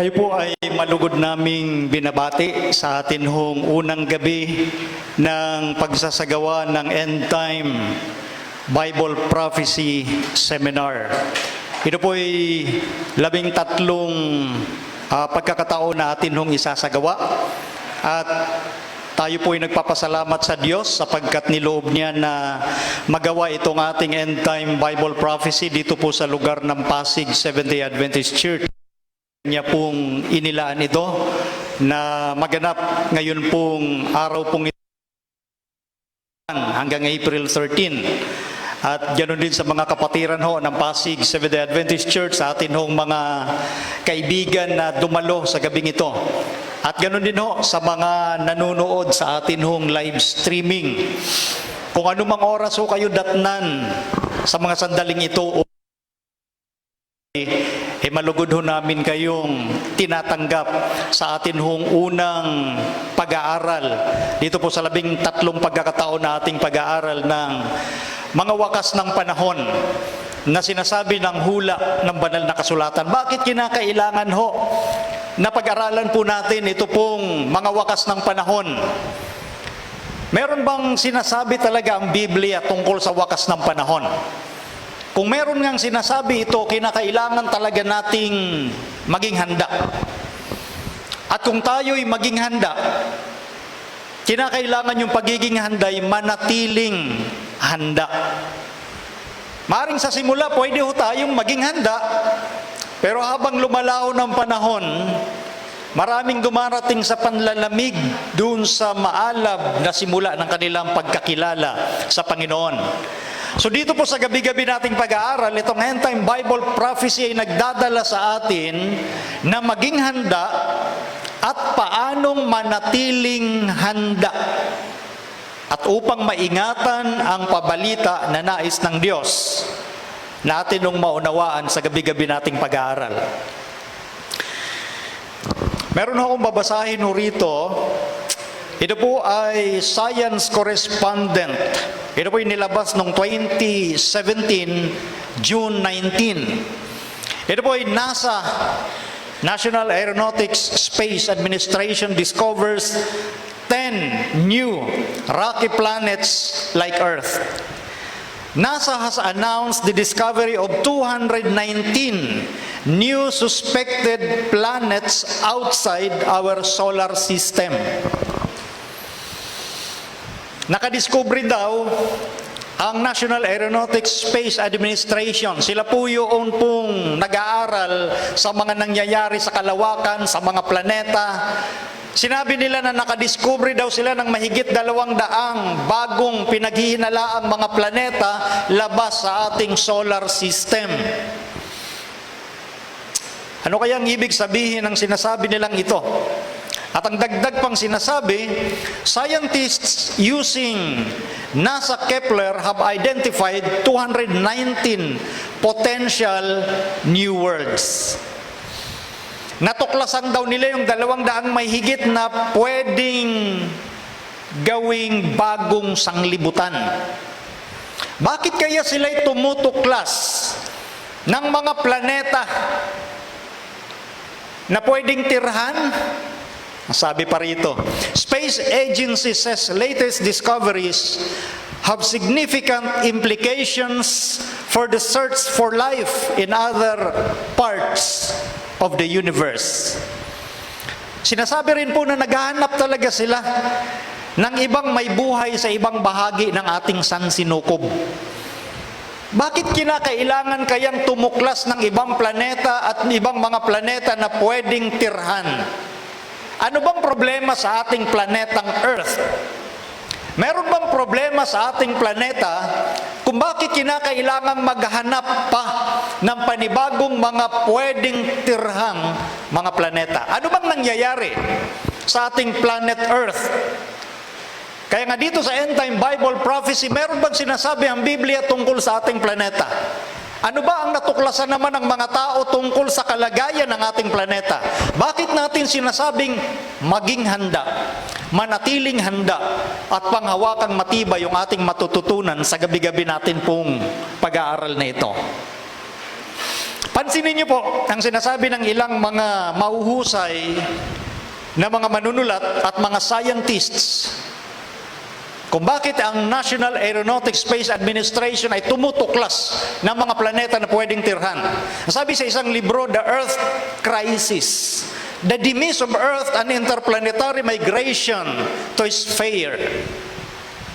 Kayo po ay malugod naming binabati sa atin hong unang gabi ng pagsasagawa ng End Time Bible Prophecy Seminar. Ito po ay 13 pagkakataon na atin hong isasagawa at tayo po ay nagpapasalamat sa Diyos sapagkat niloob niya na magawa itong ating End Time Bible Prophecy dito po sa lugar ng Pasig Seventh-day Adventist Church. Niya pong inilaan ito na maganap ngayon pong araw pong ito hanggang April 13. At ganoon din sa mga kapatiran ho ng Pasig Seventh-day Adventist Church, sa atin hong mga kaibigan na dumalo sa gabing ito. At ganoon din ho sa mga nanonood sa atin hong live streaming. Kung anumang oras ho kayo datnan sa mga sandaling ito, malugod ho namin kayong tinatanggap sa atin hong unang pag-aaral dito po sa 13 pagkakataon na ating pag-aaral ng mga wakas ng panahon na sinasabi ng hula ng banal na kasulatan. Bakit kinakailangan ho na pag-aralan po natin ito pong mga wakas ng panahon? Meron bang sinasabi talaga ang Biblia tungkol sa wakas ng panahon? Kung meron ngang sinasabi ito, kinakailangan talaga nating maging handa. At kung tayo'y maging handa, kinakailangan yung pagiging handa ay manatiling handa. Maring sa simula, pwede ho tayong maging handa, pero habang lumalaw ng panahon, maraming dumarating sa panlalamig dun sa maalab na simula ng kanilang pagkakilala sa Panginoon. So dito po sa gabi-gabi nating pag-aaral, itong End Time Bible Prophecy ay nagdadala sa atin na maging handa at paanong manatiling handa. At upang maingatan ang pabalita na nais ng Diyos, natin nung maunawaan sa gabi-gabi nating pag-aaral. Meron akong babasahin rito. Ito po ay Science Correspondent. Ito po ay nilabas noong 2017, June 19. Ito po ay NASA, National Aeronautics Space Administration discovers 10 new rocky planets like Earth. NASA has announced the discovery of 219 new suspected planets outside our solar system. Nakadiscovery daw ang National Aeronautics Space Administration. Sila po yung pong nag-aaral sa mga nangyayari sa kalawakan, sa mga planeta. Sinabi nila na nakadiscovery daw sila ng mahigit 200 bagong pinaghihinalaang mga planeta labas sa ating solar system. Ano kaya ang ibig sabihin ng sinasabi nilang ito? At ang dagdag pang sinasabi, scientists using NASA Kepler have identified 219 potential new worlds. Natuklasan daw nila yung 200 may higit na pwedeng gawing bagong sanglibutan. Bakit kaya sila'y tumutuklas ng mga planeta na pwedeng tirhan? Sabi pa rito, Space Agency says latest discoveries have significant implications for the search for life in other parts of the universe. Sinasabi rin po na naghahanap talaga sila ng ibang may buhay sa ibang bahagi ng ating sansinukob. Bakit kinakailangan kayang tumuklas ng ibang planeta at ibang mga planeta na pwedeng tirhan? Ano bang problema sa ating planetang Earth? Meron bang problema sa ating planeta kung bakit kinakailangang maghanap pa ng panibagong mga pwedeng tirhang mga planeta? Ano bang nangyayari sa ating planet Earth? Kaya nga dito sa End Time Bible Prophecy, meron bang sinasabi ang Biblia tungkol sa ating planeta? Ano ba ang natuklasan naman ng mga tao tungkol sa kalagayan ng ating planeta? Bakit natin sinasabing maging handa, manatiling handa, at panghawakang matibay yung ating matututunan sa gabi-gabi natin pong pag-aaral na ito? Pansinin niyo po ang sinasabi ng ilang mga mahuhusay na mga manunulat at mga scientists kung bakit ang National Aeronautics Space Administration ay tumutuklas ng mga planeta na pwedeng tirhan. Sabi sa isang libro, The Earth Crisis, The Demise of Earth and Interplanetary Migration to Sphere.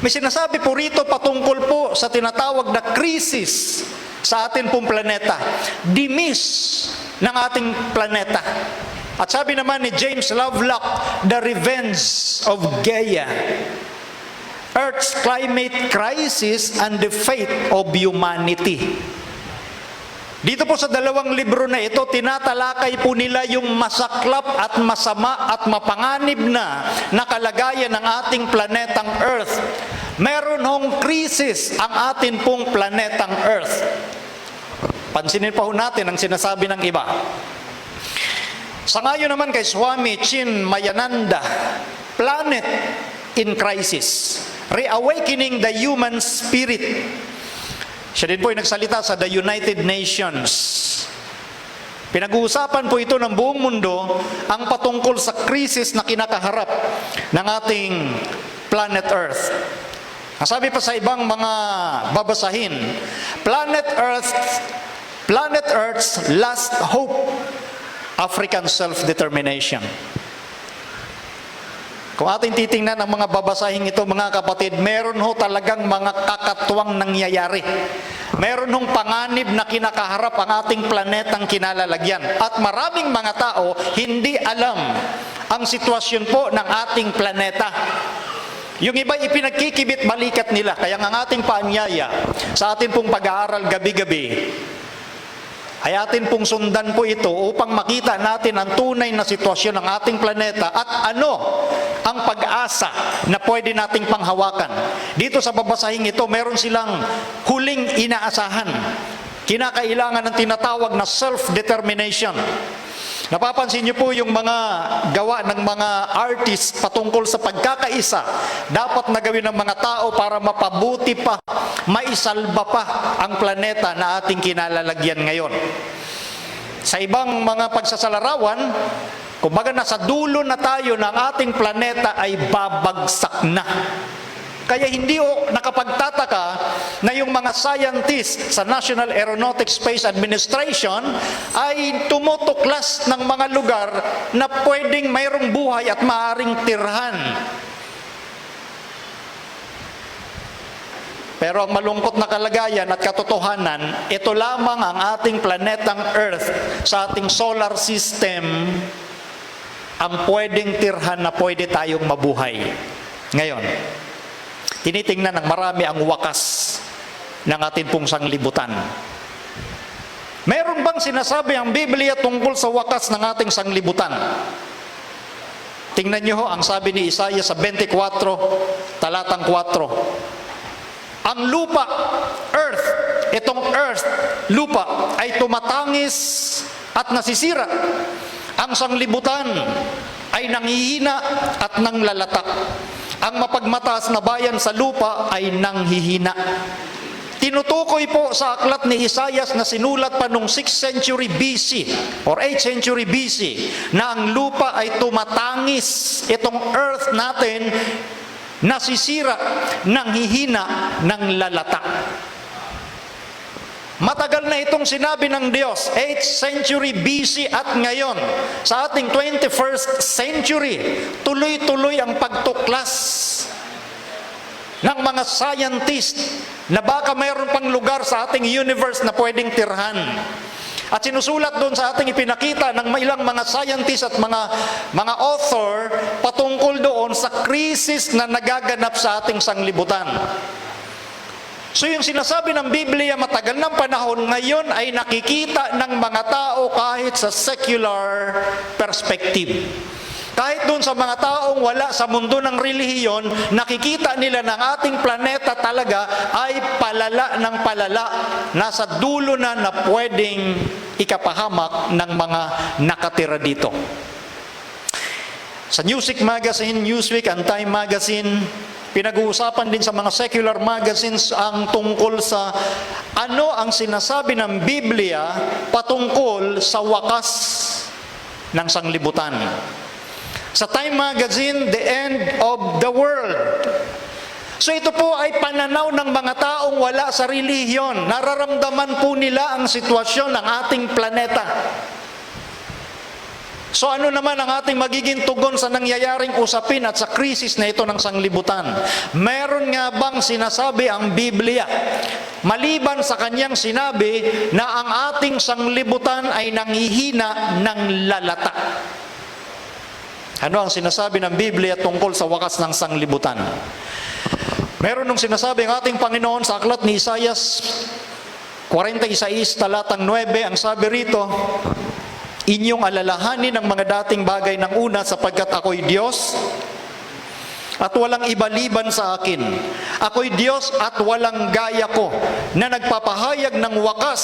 May sinasabi po rito patungkol po sa tinatawag na krisis sa atin pong planeta. Demise ng ating planeta. At sabi naman ni James Lovelock, The Revenge of Gaia. Earth's Climate Crisis and the Fate of Humanity. Dito po sa dalawang libro na ito, tinatalakay po nila yung masaklap at masama at mapanganib na kalagayan ng ating planetang Earth. Meron hong krisis ang atin pong planetang Earth. Pansinin pa ho natin ang sinasabi ng iba. Sangayon naman kay Swami Chinmayananda, Planet in Crisis, Reawakening the Human Spirit. Siya din po ay nagsalita sa the United Nations. Pinag-uusapan po ito ng buong mundo ang patungkol sa krisis na kinakaharap ng ating planet Earth. Ang sabi pa sa ibang mga babasahin, Planet Earth's Last Hope, African Self-Determination. Kung ating titingnan ang mga babasahing ito, mga kapatid, meron ho talagang mga kakatwang nangyayari. Meron hong panganib na kinakaharap ang ating planetang kinalalagyan. At maraming mga tao hindi alam ang sitwasyon po ng ating planeta. Yung iba ipinagkikibit balikat nila. Kaya ang ating paanyaya sa atin pong pag-aaral gabi-gabi, ay atin pong sundan po ito upang makita natin ang tunay na sitwasyon ng ating planeta at ano ang pag-asa na pwede nating panghawakan. Dito sa babasahing ito, meron silang huling inaasahan. Kinakailangan ng tinatawag na self-determination. Napapansin niyo po yung mga gawa ng mga artists patungkol sa pagkakaisa dapat na gawin ng mga tao para mapabuti pa, maisalba pa ang planeta na ating kinalalagyan ngayon. Sa ibang mga pagsasalarawan, kumbaga nasa dulo na tayo ng ating planeta ay babagsak na. Kaya hindi nakapagtataka na yung mga scientists sa National Aeronautics Space Administration ay tumutuklas ng mga lugar na pwedeng mayroong buhay at maaaring tirhan. Pero ang malungkot na kalagayan at katotohanan, ito lamang ang ating planetang Earth sa ating solar system ang pwedeng tirhan na pwede tayong mabuhay. Ngayon, tinitingnan ng marami ang wakas ng ating pong sanglibutan. Meron bang sinasabi ang Biblia tungkol sa wakas ng ating sanglibutan? Tingnan niyo ho ang sabi ni Isaiah sa 24, talatang 4. Ang lupa, earth, itong earth, lupa, ay tumatangis at nasisira. Ang sanglibutan ay nanghihina at nanglalatak. Ang mapagmataas na bayan sa lupa ay nanghihina. Tinutukoy po sa aklat ni Isaiah na sinulat pa noong 6th century BC or 8th century BC na ang lupa ay tumatangis. Itong earth natin nasisira, nanghihina, nanglalatak. Matagal na itong sinabi ng Diyos, 8th century BC at ngayon, sa ating 21st century, tuloy-tuloy ang pagtuklas ng mga scientist na baka mayroon pang lugar sa ating universe na pwedeng tirhan. At sinusulat doon sa ating ipinakita ng ilang mga scientists at mga author patungkol doon sa krisis na nagaganap sa ating sanglibutan. So yung sinasabi ng Biblia matagal ng panahon, ngayon ay nakikita ng mga tao kahit sa secular perspective. Kahit doon sa mga taong wala sa mundo ng relihiyon, nakikita nila ng ating planeta talaga ay palala ng palala. Nasa dulo na pwedeng ikapahamak ng mga nakatira dito. Sa Newsweek Magazine, Newsweek and Time Magazine, pinag-uusapan din sa mga secular magazines ang tungkol sa ano ang sinasabi ng Biblia patungkol sa wakas ng sanglibutan. Sa Time Magazine, The End of the World. So ito po ay pananaw ng mga taong wala sa relihiyon. Nararamdaman po nila ang sitwasyon ng ating planeta. So ano naman ang ating magiging tugon sa nangyayaring usapin at sa krisis na ito ng sanglibutan? Meron nga bang sinasabi ang Biblia? Maliban sa kanyang sinabi na ang ating sanglibutan ay nanghihina ng lalata. Ano ang sinasabi ng Biblia tungkol sa wakas ng sanglibutan? Meron nung sinasabi ang ating Panginoon sa aklat ni Isaias 46, talatang 9, ang sabi rito, inyong alalahanin ang mga dating bagay ng una sapagkat ako'y Diyos at walang iba liban sa akin. Ako'y Diyos at walang gaya ko na nagpapahayag ng wakas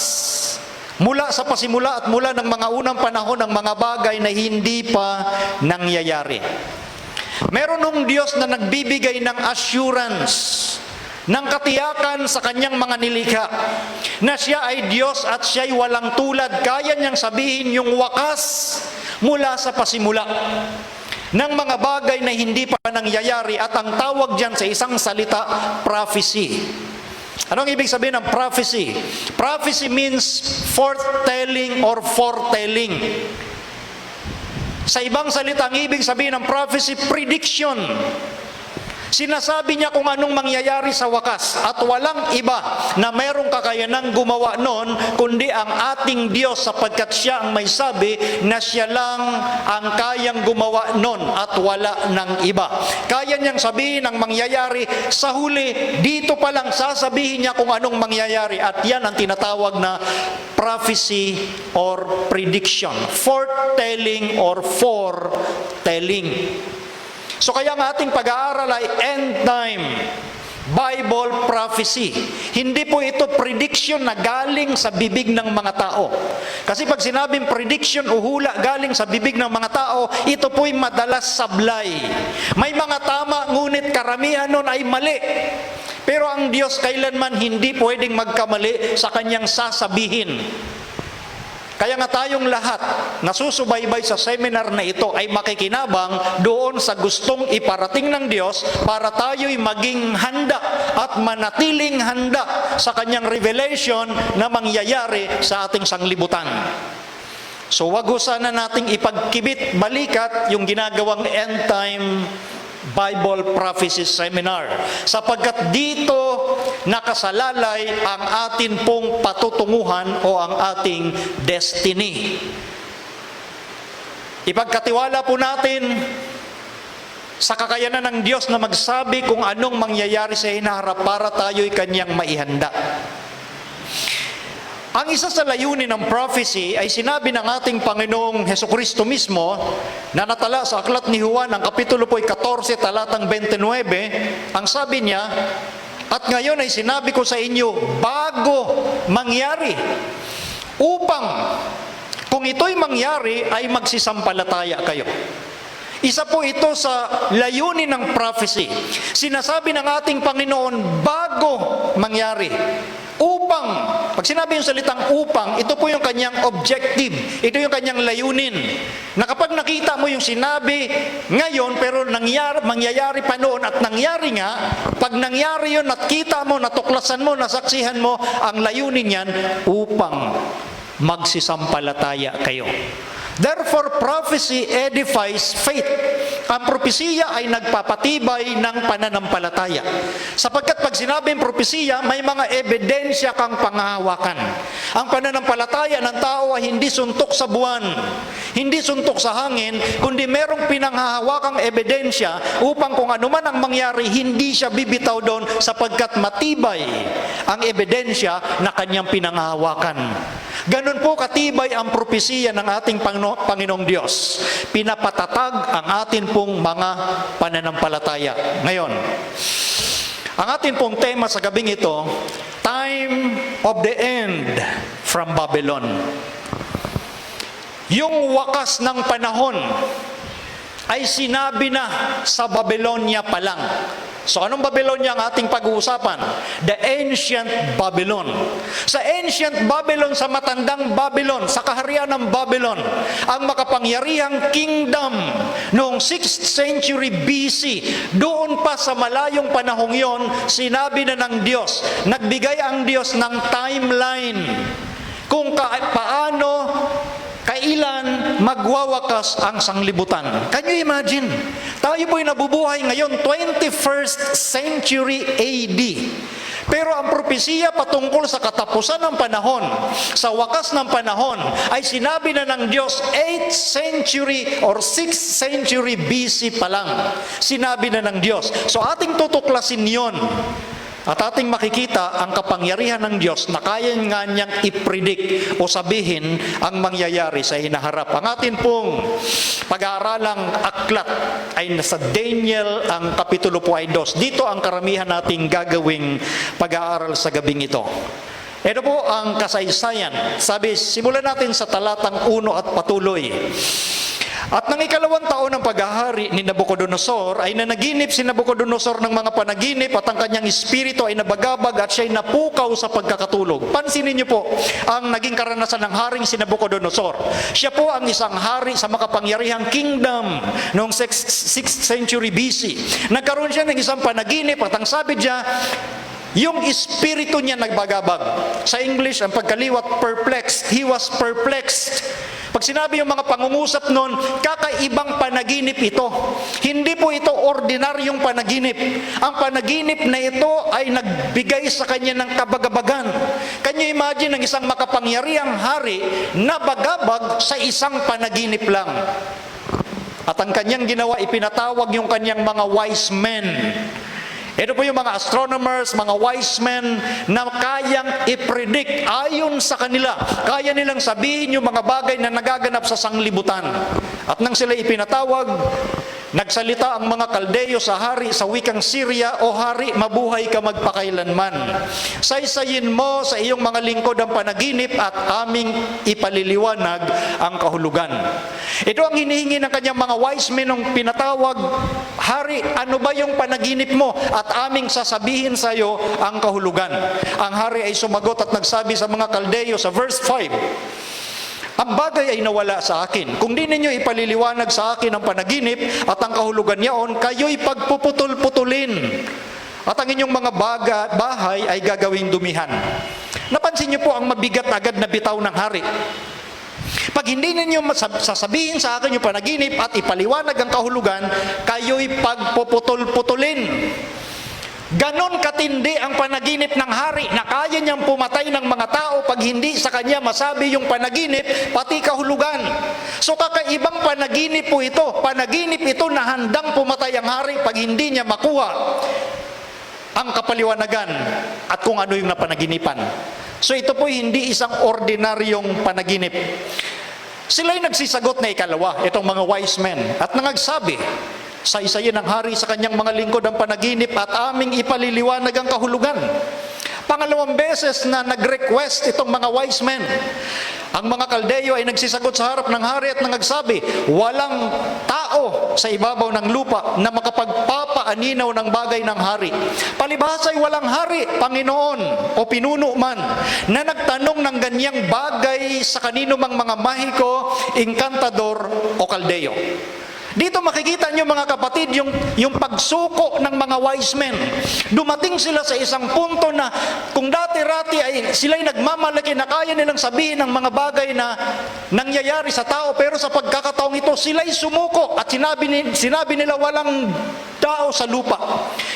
mula sa pasimula at mula ng mga unang panahon ng mga bagay na hindi pa nangyayari. Meron nung Diyos na nagbibigay ng assurance, ng katiyakan sa kanyang mga nilikha, na siya ay Diyos at siya'y walang tulad. Kaya niyang sabihin yung wakas mula sa pasimula ng mga bagay na hindi pa nangyayari, at ang tawag dyan sa isang salita, prophecy. Anong ibig sabihin ng prophecy? Prophecy means foretelling or foretelling. Sa ibang salita, ang ibig sabihin ng prophecy, prediction. Sinasabi niya kung anong mangyayari sa wakas, at walang iba na mayroong kakayanang gumawa noon kundi ang ating Diyos, sapagkat siya ang may sabi na siya lang ang kayang gumawa noon at wala ng iba. Kaya niyang sabihin ang mangyayari sa huli, dito pa lang sasabihin niya kung anong mangyayari, at yan ang tinatawag na prophecy or prediction, foretelling or foretelling. So kaya ang ating pag-aaral ay end time Bible prophecy. Hindi po ito prediction na galing sa bibig ng mga tao. Kasi pag sinabing prediction o hula galing sa bibig ng mga tao, ito po'y madalas sablay. May mga tama, ngunit karamihan nun ay mali. Pero ang Diyos kailanman hindi pwedeng magkamali sa kanyang sasabihin. Kaya nga tayong lahat na susubaybay sa seminar na ito ay makikinabang doon sa gustong iparating ng Diyos para tayo'y maging handa at manatiling handa sa kanyang revelation na mangyayari sa ating sanglibutan. So wag ho sana nating ipagkibit balikat yung ginagawang end time Bible Prophecy Seminar, sapagkat dito nakasalalay ang atin pong patutunguhan o ang ating destiny. Ipagkatiwala po natin sa kakayanan ng Diyos na magsabi kung anong mangyayari sa hinaharap para tayo'y kanyang maihanda. Ang isa sa layunin ng prophecy ay sinabi ng ating Panginoong Hesukristo mismo na natala sa aklat ni Juan, ang kapitulo po 14, talatang 29, ang sabi niya, at ngayon ay sinabi ko sa inyo, bago mangyari, upang kung ito'y mangyari ay magsisampalataya kayo. Isa po ito sa layunin ng prophecy. Sinasabi ng ating Panginoon, bago mangyari. Upang, pag sinabi yung salitang upang, ito po yung kanyang objective. Ito yung kanyang layunin. Na kapag nakita mo yung sinabi ngayon, pero mangyayari pa noon at nangyari nga, pag nangyari yun at kita mo, natuklasan mo, nasaksihan mo, ang layunin yan, upang magsisampalataya kayo. Therefore, prophecy edifies faith. Ang propesiya ay nagpapatibay ng pananampalataya. Sapagkat pag sinabing propesiya, may mga ebidensya kang panghahawakan. Ang pananampalataya ng tao ay hindi suntok sa buwan, hindi suntok sa hangin, kundi merong pinanghahawakang ebidensya upang kung ano man ang mangyari, hindi siya bibitaw doon sapagkat matibay ang ebidensya na kanyang pinanghahawakan. Ganun po katibay ang propesiya ng ating Panginoong Diyos. Pinapatatag ang atin pong mga pananampalataya. Ngayon, ang atin pong tema sa gabing ito, Time of the End from Babylon. Yung wakas ng panahon ay sinabi na sa Babylonia pa lang. So anong Babylonia ang ating pag-uusapan? The ancient Babylon. Sa ancient Babylon, sa matandang Babylon, sa kaharian ng Babylon, ang makapangyarihang kingdom noong 6th century BC, doon pa sa malayong panahong yon, sinabi na ng Diyos, nagbigay ang Diyos ng timeline kung paano, kailan magwawakas ang sanglibutan. Can you imagine? Tayo po'y nabubuhay ngayon 21st century AD. Pero ang propesiya patungkol sa katapusan ng panahon, sa wakas ng panahon, ay sinabi na ng Diyos 8th century or 6th century BC pa lang. Sinabi na ng Diyos. So ating tutuklasin yon. At ating makikita ang kapangyarihan ng Diyos na kaya nga niyang i-predict o sabihin ang mangyayari sa hinaharap. Ang atin pong pag-aaralang aklat ay nasa Daniel, ang kapitulo po ay 2. Dito ang karamihan nating gagawing pag-aaral sa gabing ito. Ito po ang kasaysayan. Sabi, simulan natin sa talatang 1 at patuloy. At nang ikalawang taon ng paghahari ni Nabucodonosor, ay nanaginip si Nabucodonosor ng mga panaginip at ang kanyang espiritu ay nabagabag at siya'y napukaw sa pagkakatulog. Pansinin niyo po ang naging karanasan ng haring si Nabucodonosor. Siya po ang isang hari sa makapangyarihang kingdom noong 6th century BC. Nagkaroon siya ng isang panaginip at ang sabi niya, yung espiritu niya nagbagabag. Sa English, ang pagkaliwat, perplexed. He was perplexed. Pag sinabi yung mga pangungusap noon, kakaibang panaginip ito. Hindi po ito ordinaryong panaginip. Ang panaginip na ito ay nagbigay sa kanya ng kabagabagan. Can you imagine ang isang makapangyarihang hari na bagabag sa isang panaginip lang? At ang kanyang ginawa, ipinatawag yung kanyang mga wise men. Ito po yung mga astronomers, mga wise men na kayang i-predict ayon sa kanila. Kaya nilang sabihin yung mga bagay na nagaganap sa sanglibutan. At nang sila ipinatawag, nagsalita ang mga Kaldeo sa hari sa wikang Syria, "O hari, mabuhay ka magpakailanman. Saysayin mo sa iyong mga lingkod ang panaginip at aming ipaliliwanag ang kahulugan." Ito ang hinihingi ng kanyang mga wise men nung pinatawag, "Hari, ano ba yung panaginip mo at aming sasabihin sa iyo ang kahulugan?" Ang hari ay sumagot at nagsabi sa mga Kaldeo sa verse 5, "Ang bagay ay nawala sa akin. Kung di ninyo ipaliliwanag sa akin ang panaginip at ang kahulugan niyaon, kayo'y pagpuputol-putulin. At ang inyong mga bahay ay gagawing dumihan." Napansin niyo po ang mabigat agad na bitaw ng hari. Pag hindi ninyo sasabihin sa akin yung panaginip at ipaliwanag ang kahulugan, kayo'y pagpuputol-putulin. Ganon katindi ang panaginip ng hari na kaya niyang pumatay ng mga tao pag hindi sa kanya masabi yung panaginip, pati kahulugan. So kakaibang panaginip po ito. Panaginip ito na handang pumatay ang hari pag hindi niya makuha ang kapaliwanagan at kung ano yung napanaginipan. So ito po hindi isang ordinaryong panaginip. Sila'y nagsisagot na ikalawa, itong mga wise men, at nangagsabi, "Saysayin ng hari sa kanyang mga lingkod ang panaginip at aming ipaliliwanag ang kahulugan." Pangalawang beses na nag-request itong mga wise men. Ang mga Kaldeo ay nagsisagot sa harap ng hari at nangagsabi, "Walang tao sa ibabaw ng lupa na makapagpapaaninaw ng bagay ng hari. Palibhas ay walang hari, Panginoon o pinuno man na nagtanong ng ganyang bagay sa kanino mang mga mahiko, enkantador o Kaldeo." Dito makikita nyo mga kapatid yung pagsuko ng mga wise men. Dumating sila sa isang punto na kung dati-rati ay sila'y nagmamalaki na kaya nilang sabihin ng mga bagay na nangyayari sa tao, pero sa pagkakataong ito sila'y sumuko at sinabi nila walang tao sa lupa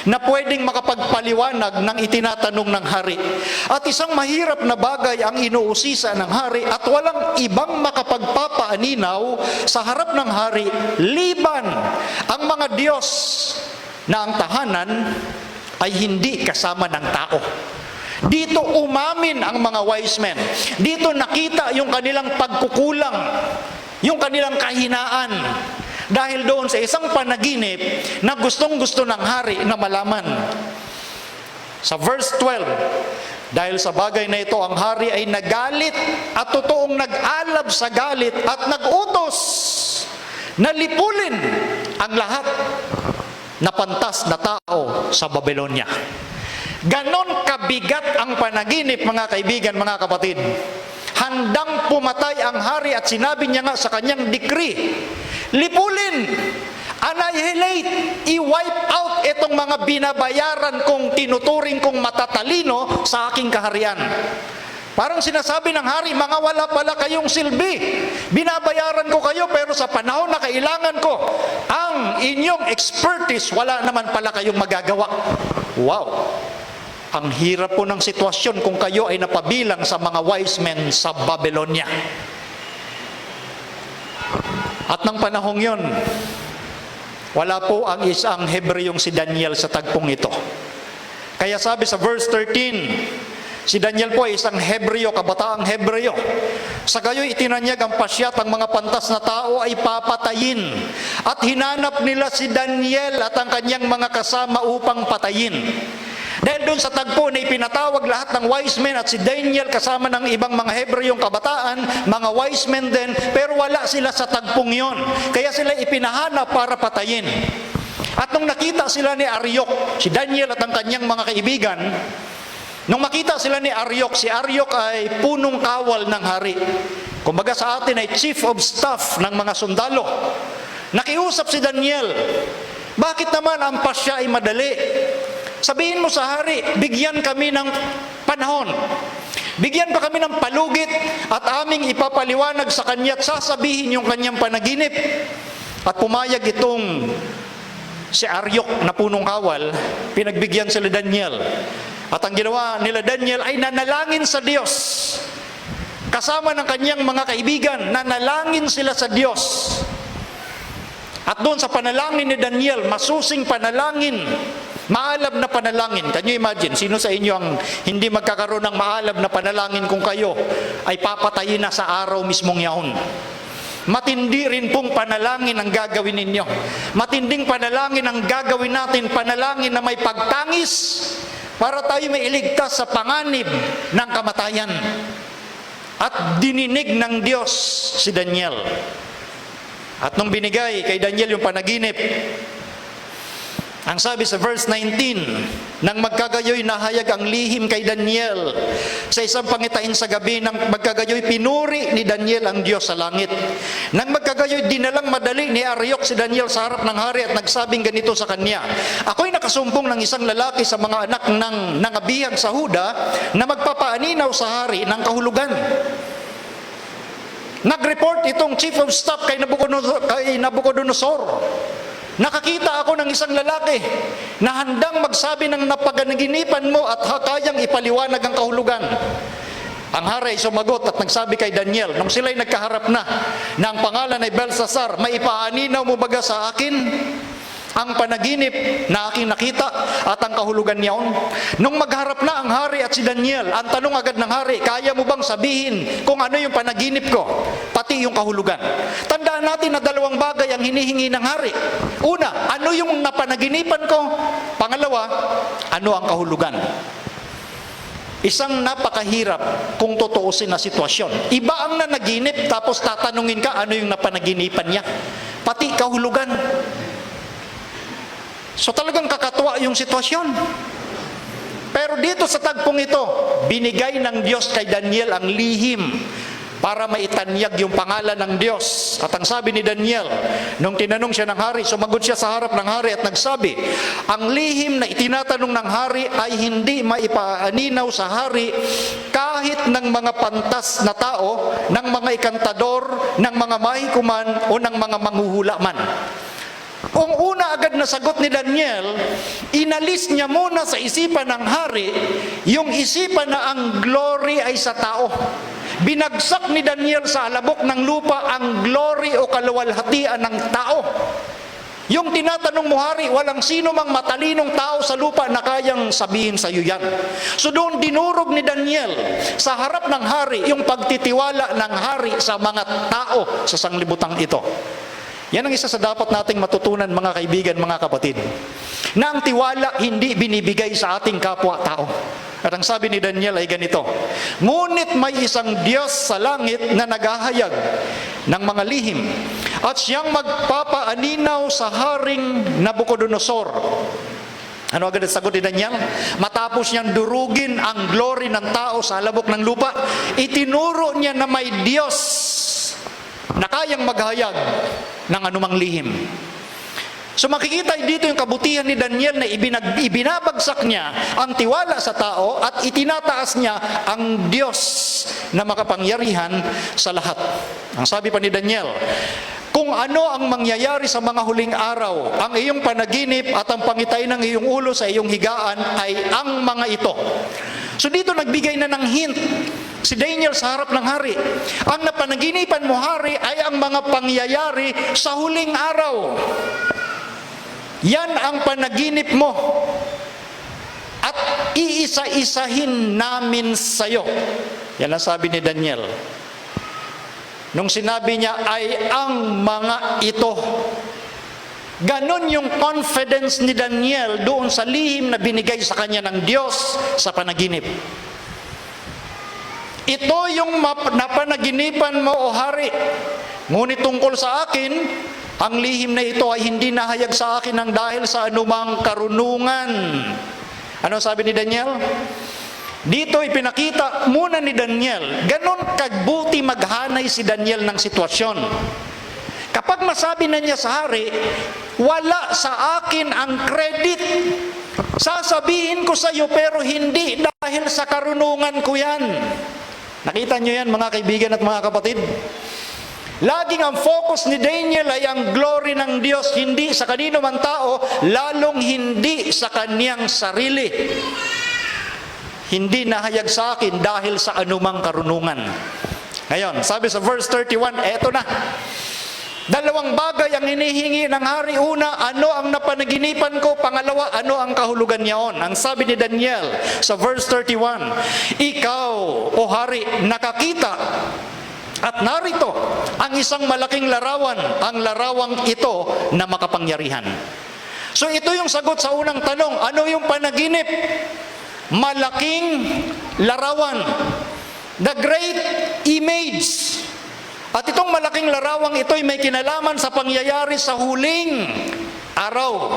na pwedeng makapagpaliwanag ng itinatanong ng hari. At isang mahirap na bagay ang inuusisa ng hari at walang ibang makapagpapaaninaw sa harap ng hari liban ang mga Diyos na ang tahanan ay hindi kasama ng tao. Dito umamin ang mga wise men. Dito nakita yung kanilang pagkukulang, yung kanilang kahinaan. Dahil doon sa isang panaginip na gustong-gusto ng hari na malaman. Sa verse 12, dahil sa bagay na ito, ang hari ay nagalit at totoong nag-alab sa galit at nag-utos na lipulin ang lahat na pantas na tao sa Babylonia. Ganon kabigat ang panaginip, mga kaibigan, mga kapatid. Handang pumatay ang hari at sinabi niya nga sa kanyang decree, lipulin, annihilate, i-wipe out itong mga binabayaran kong tinuturing kong matatalino sa aking kaharian. Parang sinasabi ng hari, mga wala pala kayong silbi. Binabayaran ko kayo pero sa panahon na kailangan ko ang inyong expertise, wala naman pala kayong magagawa. Wow! Ang hirap po ng sitwasyon kung kayo ay napabilang sa mga wise men sa Babylonia. At ng panahong yon, wala po ang isang Hebreyong si Daniel sa tagpong ito. Kaya sabi sa verse 13, si Daniel po ay isang Hebreyo, kabataang Hebreyo. Sa gayo'y itinanyag ang pasyat, ang mga pantas na tao ay papatayin. At hinanap nila si Daniel at ang kanyang mga kasama upang patayin. Dahil doon sa tagpo na ipinatawag lahat ng wise men at si Daniel kasama ng ibang mga Hebreyong kabataan, mga wise men din, pero wala sila sa tagpong yon. Kaya sila ipinahanap para patayin. At nung nakita sila ni Aryok, si Daniel at ang kanyang mga kaibigan, nung makita sila ni Aryok, si Aryok ay punong kawal ng hari. Kumbaga sa atin ay chief of staff ng mga sundalo. Nakiusap si Daniel, bakit naman ang pasya ay madali? Sabihin mo sa hari, bigyan kami ng panahon. Bigyan pa kami ng palugit at aming ipapaliwanag sa kanya at sasabihin yung kanyang panaginip. At pumayag itong si Aryok na punong kawal, pinagbigyan sila Daniel. At ang ginawa nila Daniel ay nanalangin sa Diyos. Kasama ng kanyang mga kaibigan, nanalangin sila sa Diyos. At doon sa panalangin ni Daniel, masusing panalangin, maalab na panalangin. Can you imagine? Sino sa inyo ang hindi magkakaroon ng maalab na panalangin kung kayo ay papatayin na sa araw mismong yaon? Matindi rin pong panalangin ang gagawin ninyo. Matinding panalangin ang gagawin natin, panalangin na may pagtangis para tayo may iligtas sa panganib ng kamatayan. At dininig ng Diyos si Daniel. At nung binigay kay Daniel yung panaginip, ang sabi sa verse 19, nang magkagayoy nahayag ang lihim kay Daniel sa isang pangitain sa gabi, nang magkagayoy pinuri ni Daniel ang Diyos sa langit. Nang magkagayoy dinalang madali ni Aryok si Daniel sa harap ng hari at nagsabing ganito sa kanya, ako'y nakasumpong ng isang lalaki sa mga anak ng nangabihag sa Huda na magpapaaninaw sa hari ng kahulugan. Nag-report itong chief of staff kay Nabucodonosor. Nakakita ako ng isang lalaki na handang magsabi ng napaganaginipan mo at kayang ipaliwanag ang kahulugan. Ang hari ay sumagot at nagsabi kay Daniel, nung sila'y nagkaharap na ang pangalan ay Belsasar, may ipaaninaw mo baga sa akin ang panaginip na aking nakita at ang kahulugan niyaon? Nung magharap na ang hari at si Daniel, ang tanong agad ng hari, kaya mo bang sabihin kung ano yung panaginip ko, pati yung kahulugan? Tandaan natin na dalawang bagay ang hinihingi ng hari. Una, ano yung napanaginipan ko? Pangalawa, ano ang kahulugan? Isang napakahirap kung tutuusin na sitwasyon. Iba ang nanaginip tapos tatanungin ka ano yung napanaginipan niya, pati kahulugan. So talagang kakatuwa yung sitwasyon. Pero dito sa tagpong ito, binigay ng Diyos kay Daniel ang lihim para maitanyag yung pangalan ng Diyos. At ang sabi ni Daniel, nung tinanong siya ng hari, sumagot siya sa harap ng hari at nagsabi, ang lihim na itinatanong ng hari ay hindi maipaaninaw sa hari kahit ng mga pantas na tao, ng mga ikantador, ng mga mahikuman o ng mga manghuhula man. Ang una agad na sagot ni Daniel, inalis niya muna sa isipan ng hari yung isipan na ang glory ay sa tao. Binagsak ni Daniel sa alabok ng lupa ang glory o kaluwalhatian ng tao. Yung tinatanong mo, hari, walang sino mang matalinong tao sa lupa na kayang sabihin sa iyo yan. So doon dinurog ni Daniel sa harap ng hari yung pagtitiwala ng hari sa mga tao sa sanglibutang ito. Yan ang isa sa dapat nating matutunan, mga kaibigan, mga kapatid, na ang tiwala hindi binibigay sa ating kapwa-tao. At ang sabi ni Daniel ay ganito, ngunit may isang Diyos sa langit na naghahayag ng mga lihim at siyang magpapaaninaw sa Haring Nabucodonosor. Ano agad ang sagot ni Daniel? Matapos niyang durugin ang glory ng tao sa alabok ng lupa, itinuro niya na may Diyos na kayang maghayag ng anumang lihim. So makikita dito yung kabutihan ni Daniel na ibinabagsak niya ang tiwala sa tao at itinataas niya ang Diyos na makapangyarihan sa lahat. Ang sabi pa ni Daniel, kung ano ang mangyayari sa mga huling araw, ang iyong panaginip at ang pangitay ng iyong ulo sa iyong higaan ay ang mga ito. So dito nagbigay na ng hint si Daniel sa harap ng hari. Ang napanaginipan mo, hari, ay ang mga pangyayari sa huling araw. Yan ang panaginip mo. At iisa-isahin namin sa iyo. Yan ang sabi ni Daniel. Nung sinabi niya ay ang mga ito. Ganon yung confidence ni Daniel doon sa lihim na binigay sa kanya ng Diyos sa panaginip. Ito yung napanaginipan mo, o hari. Ngunit tungkol sa akin, ang lihim na ito ay hindi nahayag sa akin ng dahil sa anumang karunungan. Ano sabi ni Daniel? Dito ipinakita muna ni Daniel, ganon kagbuti maghanay si Daniel ng sitwasyon. Kapag masabi na niya sa hari, wala sa akin ang credit. Sasabihin ko sa iyo pero hindi dahil sa karunungan ko yan. Nakita niyo yan mga kaibigan at mga kapatid? Laging ang focus ni Daniel ay ang glory ng Diyos, hindi sa kanino man tao, lalong hindi sa kaniyang sarili. Hindi nahayag sa akin dahil sa anumang karunungan. Ngayon, sabi sa verse 31, eto na. Dalawang bagay ang hinihingi ng hari. Una, ano ang napanaginipan ko? Pangalawa, ano ang kahulugan niyaon? Ang sabi ni Daniel sa verse 31, ikaw, o hari, nakakita at narito ang isang malaking larawan, ang larawang ito na makapangyarihan. So ito yung sagot sa unang tanong, ano yung panaginip? Malaking larawan, the great image. At itong malaking larawang ito ay may kinalaman sa pangyayari sa huling araw.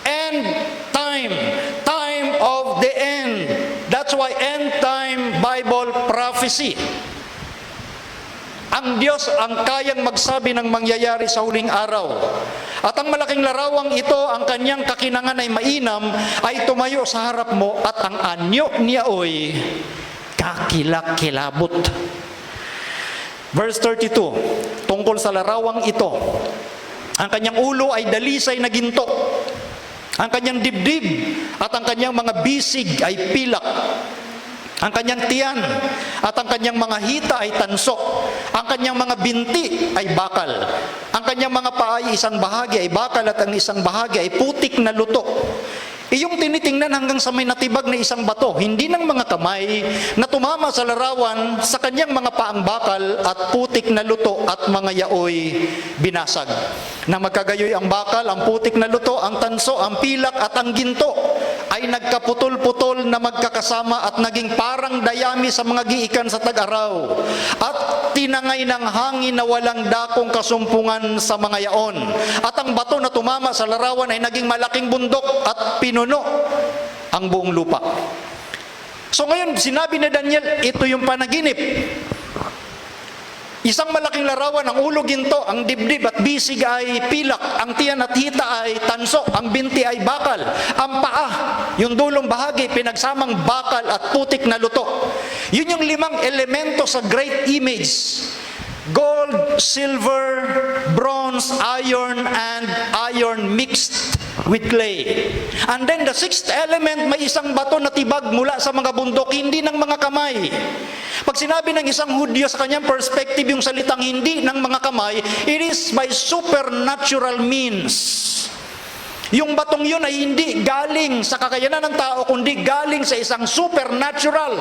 End time, time of the end. That's why end time Bible prophecy. Ang Diyos ang kayang magsabi ng mangyayari sa huling araw. At ang malaking larawang ito, ang kanyang kakinangan ay mainam, ay tumayo sa harap mo at ang anyo niya ay kakilak-kilabot. Verse 32, tungkol sa larawang ito, ang kanyang ulo ay dalisay na ginto. Ang kanyang dibdib at ang kanyang mga bisig ay pilak. Ang kanyang tiyan at ang kanyang mga hita ay tanso. Ang kanyang mga binti ay bakal. Ang kanyang mga paa ay isang bahagi ay bakal at ang isang bahagi ay putik na luto. Iyong tinitingnan hanggang sa may natibag na isang bato, hindi ng mga kamay na tumama sa larawan sa kanyang mga paang bakal at putik na luto at mga yaoy binasag. Na magkagayoy ang bakal, ang putik na luto, ang tanso, ang pilak at ang ginto ay nagkaputol-putol na magkakasama at naging parang dayami sa mga giikan sa tag-araw. At tinangay ng hangin na walang dakong kasumpungan sa mga yaon. At ang bato na tumama sa larawan ay naging malaking bundok at pinuno ang buong lupa. So ngayon, sinabi ni Daniel, ito yung panaginip. Isang malaking larawan, ang ulo ginto, ang dibdib at bisig ay pilak, ang tiyan at hita ay tanso, ang binti ay bakal, ang paa, yung dulong bahagi, pinagsamang bakal at putik na luto. Yun yung 5 elemento sa great image. Gold, silver, bronze, iron, and iron mixed with clay. And then the 6th element, may isang bato na tibag mula sa mga bundok, hindi ng mga kamay. Pag sinabi ng isang Hudyo sa kanyang perspective yung salitang hindi ng mga kamay, it is by supernatural means. Yung batong yun ay hindi galing sa kakayanan ng tao, kundi galing sa isang supernatural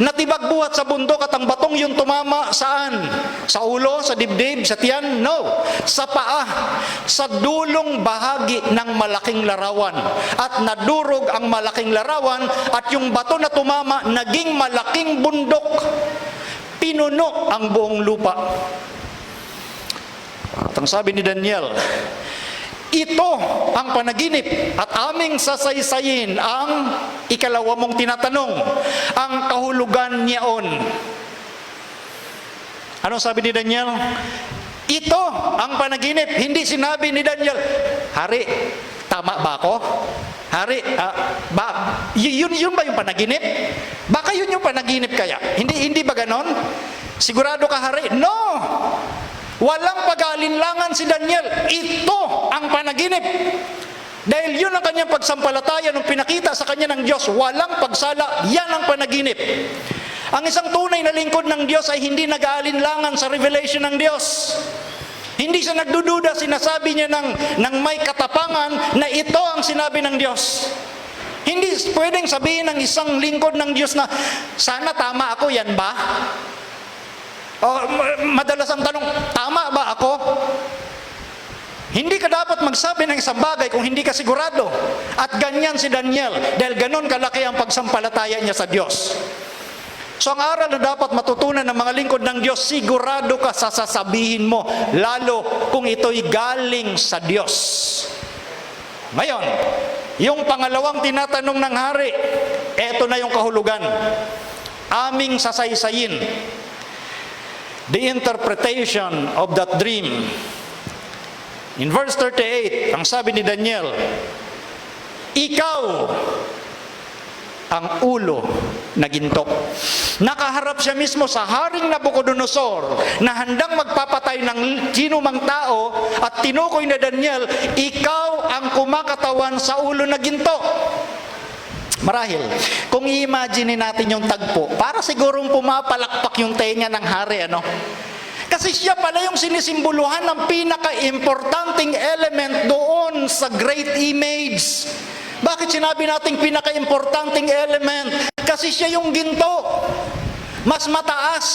na tibag buhat sa bundok. At ang batong yun tumama saan? Sa ulo, sa dibdib, sa tiyan? No. Sa paa, sa dulong bahagi ng malaking larawan. At nadurog ang malaking larawan at yung bato na tumama naging malaking bundok. Pinuno ang buong lupa. At ang sabi ni Daniel, ito ang panaginip at aming sasaysayin ang ikalawa mong tinatanong, ang kahulugan niyaon. Ano sabi ni Daniel? Ito ang panaginip. Hindi sinabi ni Daniel, Hari, tama ba ako? Hari, yun ba yung panaginip? Baka yun yung panaginip kaya? Hindi ba ganon? Sigurado ka, Hari? No! Walang pag-aalinlangan si Daniel. Ito ang panaginip. Dahil yun ang kanyang pagsampalataya nung pinakita sa kanya ng Diyos. Walang pagsala. Yan ang panaginip. Ang isang tunay na lingkod ng Diyos ay hindi nag-aalinlangan sa revelation ng Diyos. Hindi siya nagdududa. Sinasabi niya ng may katapangan na ito ang sinabi ng Diyos. Hindi pwedeng sabihin ng isang lingkod ng Diyos na sana tama ako, yan ba? O madalas ang tanong, tama ba ako? Hindi ka dapat magsabi ng isang bagay kung hindi ka sigurado. At ganyan si Daniel, dahil ganon kalaki ang pagsampalataya niya sa Diyos. So ang aral na dapat matutunan ng mga lingkod ng Diyos, sigurado ka sa sasabihin mo, lalo kung ito'y galing sa Diyos. Ngayon, yung pangalawang tinatanong ng hari, eto na yung kahulugan. Aming sasaysayin the interpretation of that dream. In verse 38, ang sabi ni Daniel, ikaw ang ulo na ginto. Nakaharap siya mismo sa Haring Nabucodonosor na handang magpapatay ng sinumang tao at tinukoy na Daniel, ikaw ang kumakatawan sa ulo na ginto. Marahil, kung i-imagine natin yung tagpo, para sigurong pumapalakpak yung tenga ng hari, ano? Kasi siya pala yung sinisimboluhan ng pinaka-importanting element doon sa great image. Bakit sinabi nating pinaka-importanting element? Kasi siya yung ginto. Mas mataas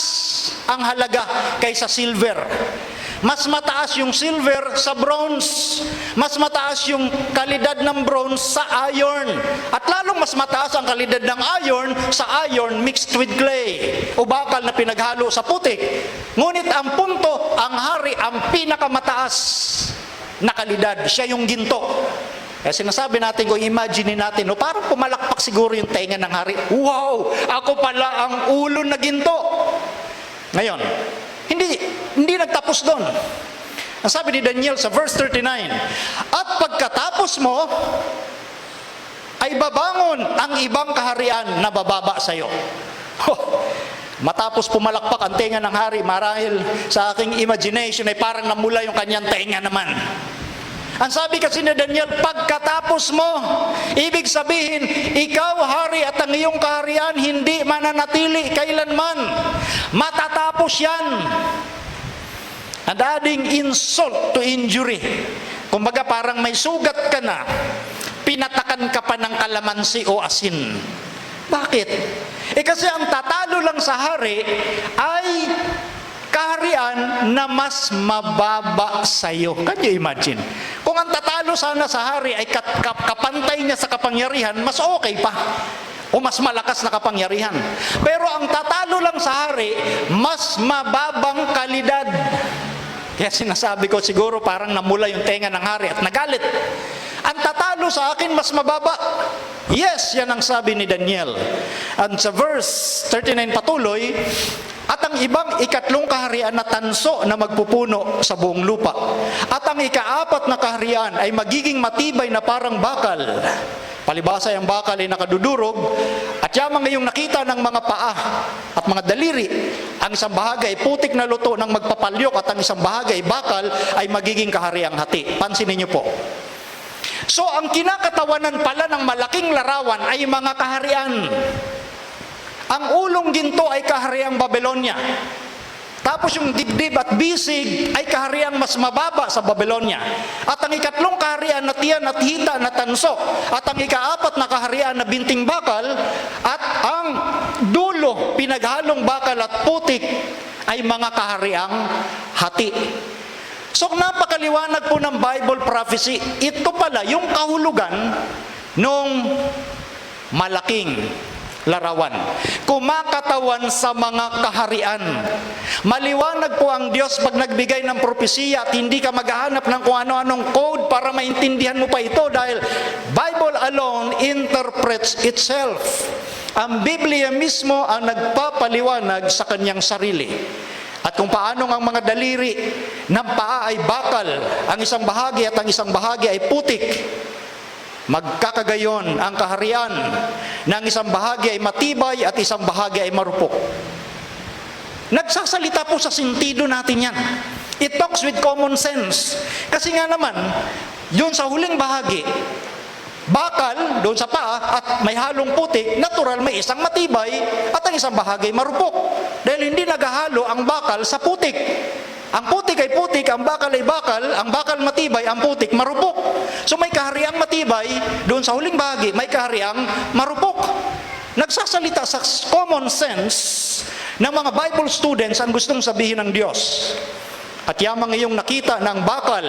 ang halaga kaysa silver. Mas mataas yung silver sa bronze. Mas mataas yung kalidad ng bronze sa iron. At lalong mas mataas ang kalidad ng iron sa iron mixed with clay o bakal na pinaghalo sa putik. Ngunit ang punto, ang hari, ang pinakamataas na kalidad, siya yung ginto. Kaya sinasabi natin, kung imagine natin, no, parang pumalakpak siguro yung tenga ng hari. Wow! Ako pala ang ulo na ginto. Ngayon, hindi nagtapos doon. Ang sabi ni Daniel sa verse 39, at pagkatapos mo, ay babangon ang ibang kaharian na bababa sa iyo. Matapos pumalakpak ang tenga ng hari, marahil sa aking imagination ay parang namula yung kanyang tenga naman. Ang sabi kasi ni Daniel, pagkatapos mo, ibig sabihin, ikaw hari at ang iyong kaharian hindi mananatili kailanman. Matatapos yan. And adding insult to injury. Kumbaga parang may sugat ka na, pinatakan ka pa ng kalamansi o asin. Bakit? Kasi ang tatalo lang sa hari ay kaharian na mas mababa sa iyo. Can you imagine? Kung ang tatalo sana sa hari ay kapantay niya sa kapangyarihan, mas okay pa. O mas malakas na kapangyarihan. Pero ang tatalo lang sa hari, mas mababang kalidad. Kaya sinasabi ko, siguro parang namula yung tenga ng hari at nagalit. Ang tatalo sa akin mas mababa. Yes, yan ang sabi ni Daniel. And sa verse 39 patuloy, at ang ibang ikatlong kaharian na tanso na magpupuno sa buong lupa. At ang ikaapat na kaharian ay magiging matibay na parang bakal. Palibasa ang bakal ay nakadudurog, at yamang ngayong nakita ng mga paa at mga daliri, ang isang bahagi ay putik na luto ng magpapalyok at ang isang bahagi ay bakal ay magiging kahariang hati. Pansinin niyo po. So ang kinakatawanan pala ng malaking larawan ay mga kaharian. Ang ulong ginto ay kahariang Babylonia. Tapos yung dibdib at bisig ay kahariang mas mababa sa Babylonia. At ang ikatlong kaharian na tiyan at hita na tanso. At ang ikaapat na kaharian na binting bakal. At ang dulo, pinaghalong bakal at putik ay mga kahariang hati. So napakaliwanag po ng Bible prophecy. Ito pala yung kahulugan nung malaking larawan. Kumakatawan sa mga kaharian. Maliwanag po ang Diyos pag nagbigay ng propesiya at hindi ka maghahanap ng kung ano-anong code para maintindihan mo pa ito dahil Bible alone interprets itself. Ang Biblia mismo ang nagpapaliwanag sa kanyang sarili. At kung paano ang mga daliri ng paa ay bakal, ang isang bahagi at ang isang bahagi ay putik, magkakagayon ang kaharian ng isang bahagi ay matibay at isang bahagi ay marupok. Nagsasalita po sa sentido natin yan. It talks with common sense. Kasi nga naman, yun sa huling bahagi, bakal doon sa paa at may halong putik, natural may isang matibay at ang isang bahagi ay marupok. Dahil hindi naghahalo ang bakal sa putik. Ang putik ay putik, ang bakal ay bakal, ang bakal matibay, ang putik marupok. So may kahariang matibay, doon sa huling bahagi, may kahariang marupok. Nagsasalita sa common sense ng mga Bible students ang gustong sabihin ng Diyos. At yamang iyong nakita ng bakal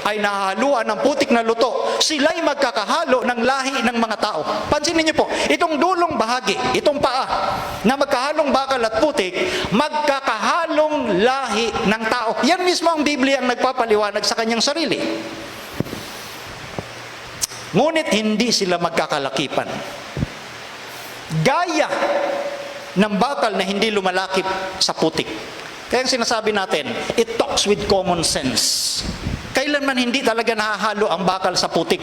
ay nahahaluan ng putik na luto, sila'y magkakahalo ng lahi ng mga tao. Pansinin niyo po, itong dulong bahagi, itong paa, na magkahalong bakal at putik, magkakahalong lahi ng tao. Yan mismo ang Biblia ang nagpapaliwanag sa kanyang sarili. Ngunit hindi sila magkakalakipan. Gaya ng bakal na hindi lumalakip sa putik. Kaya ang sinasabi natin, it talks with common sense. Kailanman hindi talaga nahahalo ang bakal sa putik.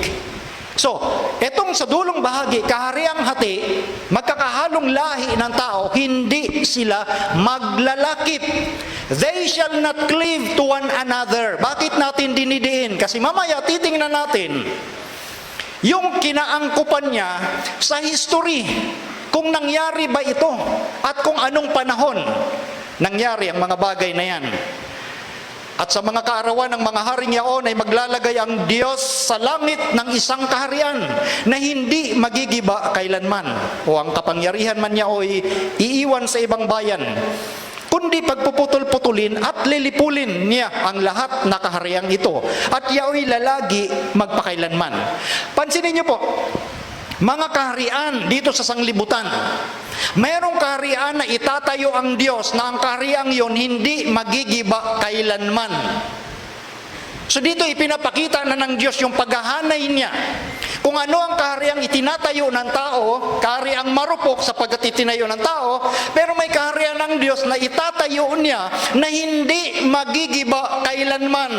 So, etong sa dulong bahagi, kahariang hati, magkakahalong lahi ng tao, hindi sila maglalakip. They shall not cleave to one another. Bakit natin dinidiin? Kasi mamaya titingnan natin yung kinaangkupan niya sa history. Kung nangyari ba ito at kung anong panahon nangyari ang mga bagay na yan. At sa mga kaarawan ng mga haring yaon ay maglalagay ang Diyos sa langit ng isang kaharian na hindi magigiba kailanman. O ang kapangyarihan man niya ay iiwan sa ibang bayan, kundi pagpuputol-putulin at lilipulin niya ang lahat na kahariang ito. At yaoy lalagi magpakailanman. Pansinin niyo po, mga kaharian dito sa sanglibutan, mayroong kaharian na itatayo ang Diyos na ang kahariang yon hindi magigiba kailanman. So dito ipinapakita na ng Diyos yung paghahanay niya. Kung ano ang kahariang itinatayo ng tao, kahariang marupok sapagkat itinayo ng tao, pero may kaharian ng Diyos na itatayo niya na hindi magigiba kailanman.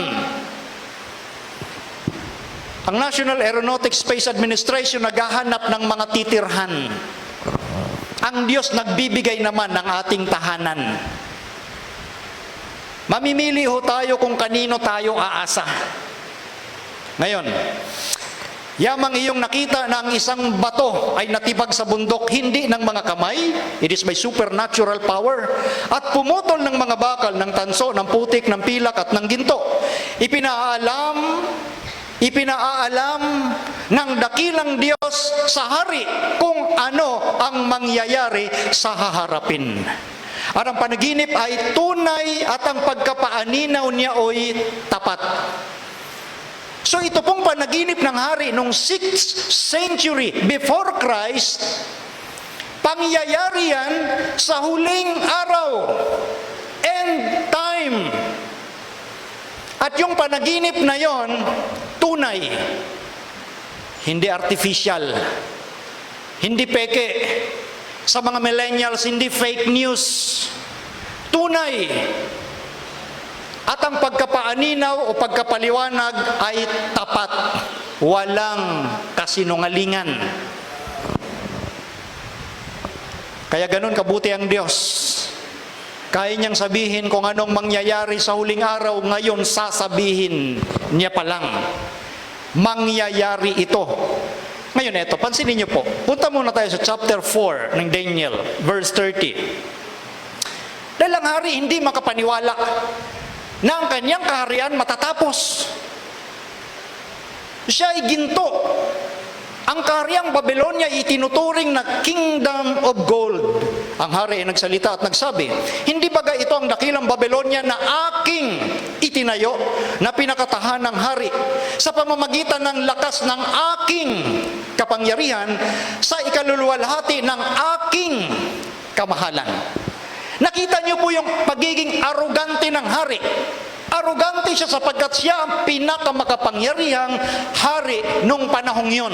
Ang National Aeronautics Space Administration naghahanap ng mga titirhan. Ang Diyos nagbibigay naman ng ating tahanan. Mamimili ho tayo kung kanino tayo aasa. Ngayon, yamang iyong nakita na ang isang bato ay natibag sa bundok, hindi ng mga kamay, it is by supernatural power, at pumutol ng mga bakal, ng tanso, ng putik, ng pilak, at ng ginto. Ipinaalam ng dakilang Diyos sa hari kung ano ang mangyayari sa haharapin. At ang panaginip ay tunay at ang pagkapaaninaw niya ay tapat. So ito pong panaginip ng hari noong 6th century before Christ, pangyayari yan sa huling araw, end time. At yung panaginip na yon, tunay, hindi artificial, hindi peke. Sa mga millennials, hindi fake news. Tunay. At ang pagkapaaninaw o pagkapaliwanag ay tapat. Walang kasinungalingan. Kaya ganun kabuti ang Diyos. Kaya niyang sabihin kung anong mangyayari sa huling araw, ngayon sasabihin niya pa lang. Mangyayari ito. Ngayon eto, pansinin niyo po. Punta muna tayo sa chapter 4 ng Daniel, verse 30. Dahil ang hari hindi makapaniwala na ang kanyang kaharian matatapos. Siya ay ginto. Ang kahariang Babylonia itinuturing na kingdom of gold. Ang hari ay nagsalita at nagsabi, hindi baga ito ang dakilang Babylonia na aking itinayo na pinakatahan ng hari sa pamamagitan ng lakas ng aking kapangyarihan sa ikaluluwalhati ng aking kamahalan. Nakita niyo po yung pagiging arugante ng hari. Arugante siya sapagkat siya ang pinakamakapangyarihang hari nung panahong yun.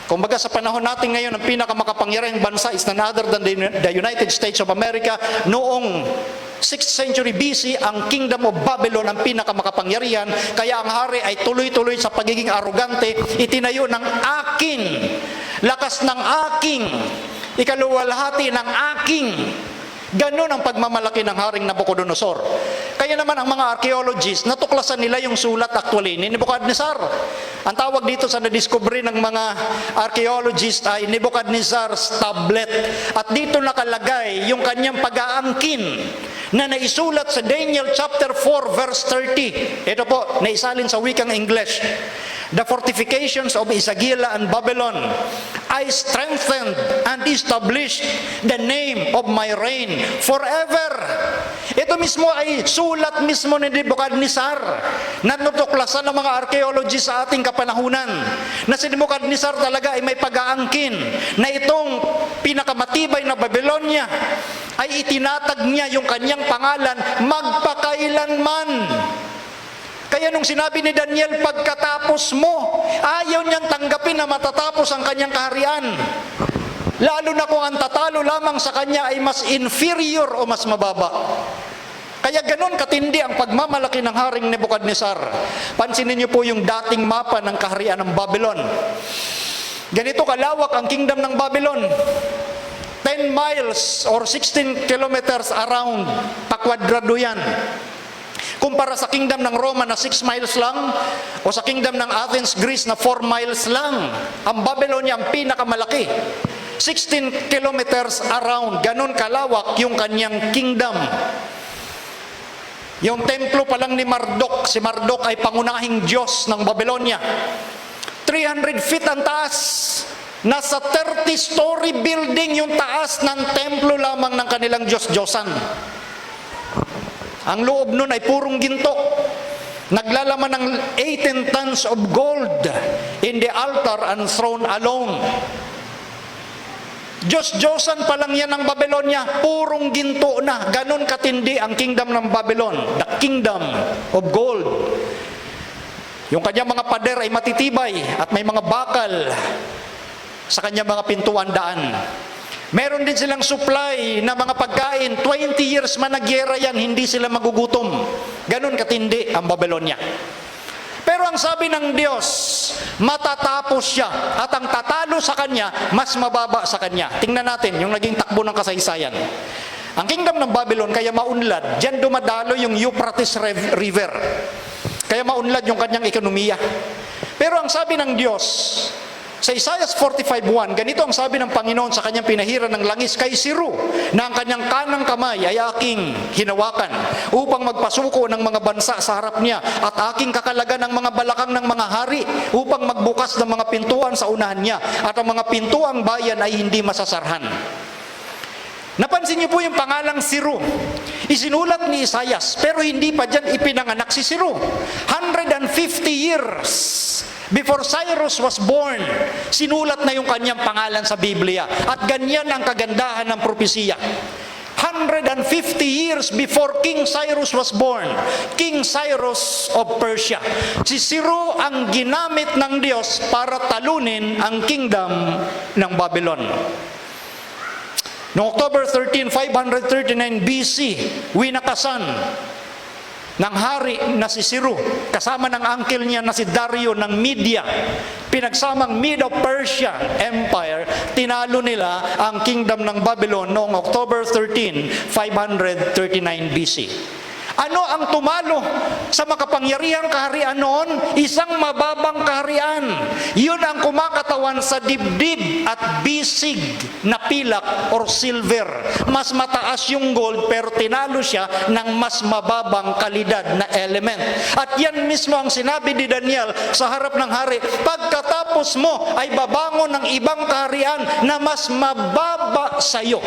Kumbaga sa panahon natin ngayon, ang pinakamakapangyarihang bansa is none other than the United States of America. Noong 6th century BC, ang Kingdom of Babylon ang pinakamakapangyarihan. Kaya ang hari ay tuloy-tuloy sa pagiging arugante. Itinayo ng akin, lakas ng aking, ikaluwalhati ng aking. Ganon ang pagmamalaki ng Haring Nabucodonosor. Kaya naman ang mga archaeologists, natuklasan nila yung sulat actually ni Nebuchadnezzar. Ang tawag dito sa nadiscovery ng mga archaeologists ay Nebuchadnezzar's tablet. At dito nakalagay yung kanyang pag-aangkin na naisulat sa Daniel chapter 4 verse 30. Ito po, naisalin sa wikang English. The fortifications of Isagila and Babylon, I strengthened and established the name of my reign forever. Ito mismo ay sulat mismo ni Nebuchadnezzar na natuklasan ng mga archaeologists sa ating kapanahunan na si Nebuchadnezzar talaga ay may pag-aangkin na itong pinakamatibay na Babylonia ay itinatag niya yung kanyang pangalan magpakailanman. Kaya nung sinabi ni Daniel, pagkatapos mo, ayaw niyang tanggapin na matatapos ang kanyang kaharian. Lalo na kung ang tatalo lamang sa kanya ay mas inferior o mas mababa. Kaya ganon katindi ang pagmamalaki ng Haring Nebuchadnezzar. Pansinin niyo po yung dating mapa ng kaharian ng Babylon. Ganito kalawak ang kingdom ng Babylon. 10 miles or 16 kilometers around, pakwadrado yan. Kumpara sa kingdom ng Roma na 6 miles lang, o sa kingdom ng Athens, Greece na 4 miles lang. Ang Babylonia ang pinakamalaki. 16 kilometers around, ganun kalawak yung kanyang kingdom. Yung templo pa lang ni Marduk, si Marduk ay pangunahing Diyos ng Babylonia. 300 feet ang taas. Nasa 30-story building yung taas ng templo lamang ng kanilang Diyos-Diyosan. Ang loob nun ay purong ginto. Naglalaman ng 18 tons of gold in the altar and throne alone. Diyos-Diyosan pa lang yan ng Babylonia, purong ginto na. Ganon katindi ang kingdom ng Babylon, the kingdom of gold. Yung kanyang mga pader ay matitibay at may mga bakal sa kanyang mga pintuan daan. Meron din silang supply na mga pagkain. 20 years man nagyera yan, hindi sila magugutom. Ganon katindi ang Babylonia. Pero ang sabi ng Diyos, matatapos siya. At ang tatalo sa kanya, mas mababa sa kanya. Tingnan natin yung naging takbo ng kasaysayan. Ang kingdom ng Babylon, kaya maunlad, diyan dumadalo yung Euphrates River. Kaya maunlad yung kanyang ekonomiya. Pero ang sabi ng Diyos, sa Isaiah 45:1, ganito ang sabi ng Panginoon sa kanyang pinahiran ng langis kay Siru, na ang kanyang kanang kamay ay aking hinawakan upang magpasuko ng mga bansa sa harap niya at aking kakalagan ng mga balakang ng mga hari upang magbukas ng mga pintuan sa unahan niya at ang mga pintuang bayan ay hindi masasarhan. Napansin niyo po yung pangalang Siru. Isinulat ni Isaias, pero hindi pa dyan ipinanganak si Siru. 150 years before Cyrus was born, sinulat na yung kanyang pangalan sa Biblia. At ganyan ang kagandahan ng propesiya. 150 years before King Cyrus was born, King Cyrus of Persia. Si Siru ang ginamit ng Diyos para talunin ang kingdom ng Babylon. Noong October 13, 539 BC, winakasan ng hari na si Siru, kasama ng uncle niya na si Dario ng Media, pinagsamang Medo-Persia Empire, tinalo nila ang kingdom ng Babylon noong October 13, 539 BC. Ano ang tumalo sa makapangyarihang kaharian noon? Isang mababang kaharian. Yun ang kumakatawan sa dibdib at bisig na pilak or silver. Mas mataas yung gold pero tinalo siya ng mas mababang kalidad na element. At yan mismo ang sinabi ni Daniel sa harap ng hari, pagkatapos mo ay babangon ng ibang kaharian na mas mababa sa iyo.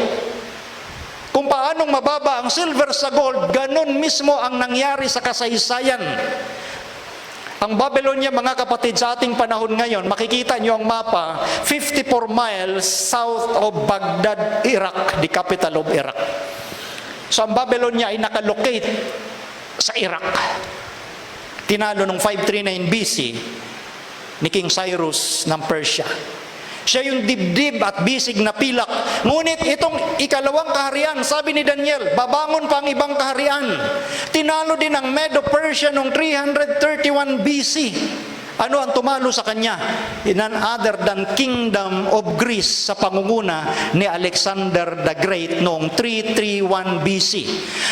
Kung paanong mababa ang silver sa gold, ganun mismo ang nangyari sa kasaysayan. Ang Babylonia, mga kapatid, sa ating panahon ngayon, makikita nyo ang mapa, 54 miles south of Baghdad, Iraq, the capital of Iraq. So ang Babylonia ay nakalocate sa Iraq. Tinalo noong 539 BC ni King Cyrus ng Persia. Siya yung dibdib at bisig na pilak. Ngunit itong ikalawang kaharian, sabi ni Daniel, babangon pa ang ibang kaharian. Tinalo din ang Medo-Persia noong 331 BC. Ano ang tumalo sa kanya? None other than Kingdom of Greece sa pangunguna ni Alexander the Great noong 331 BC.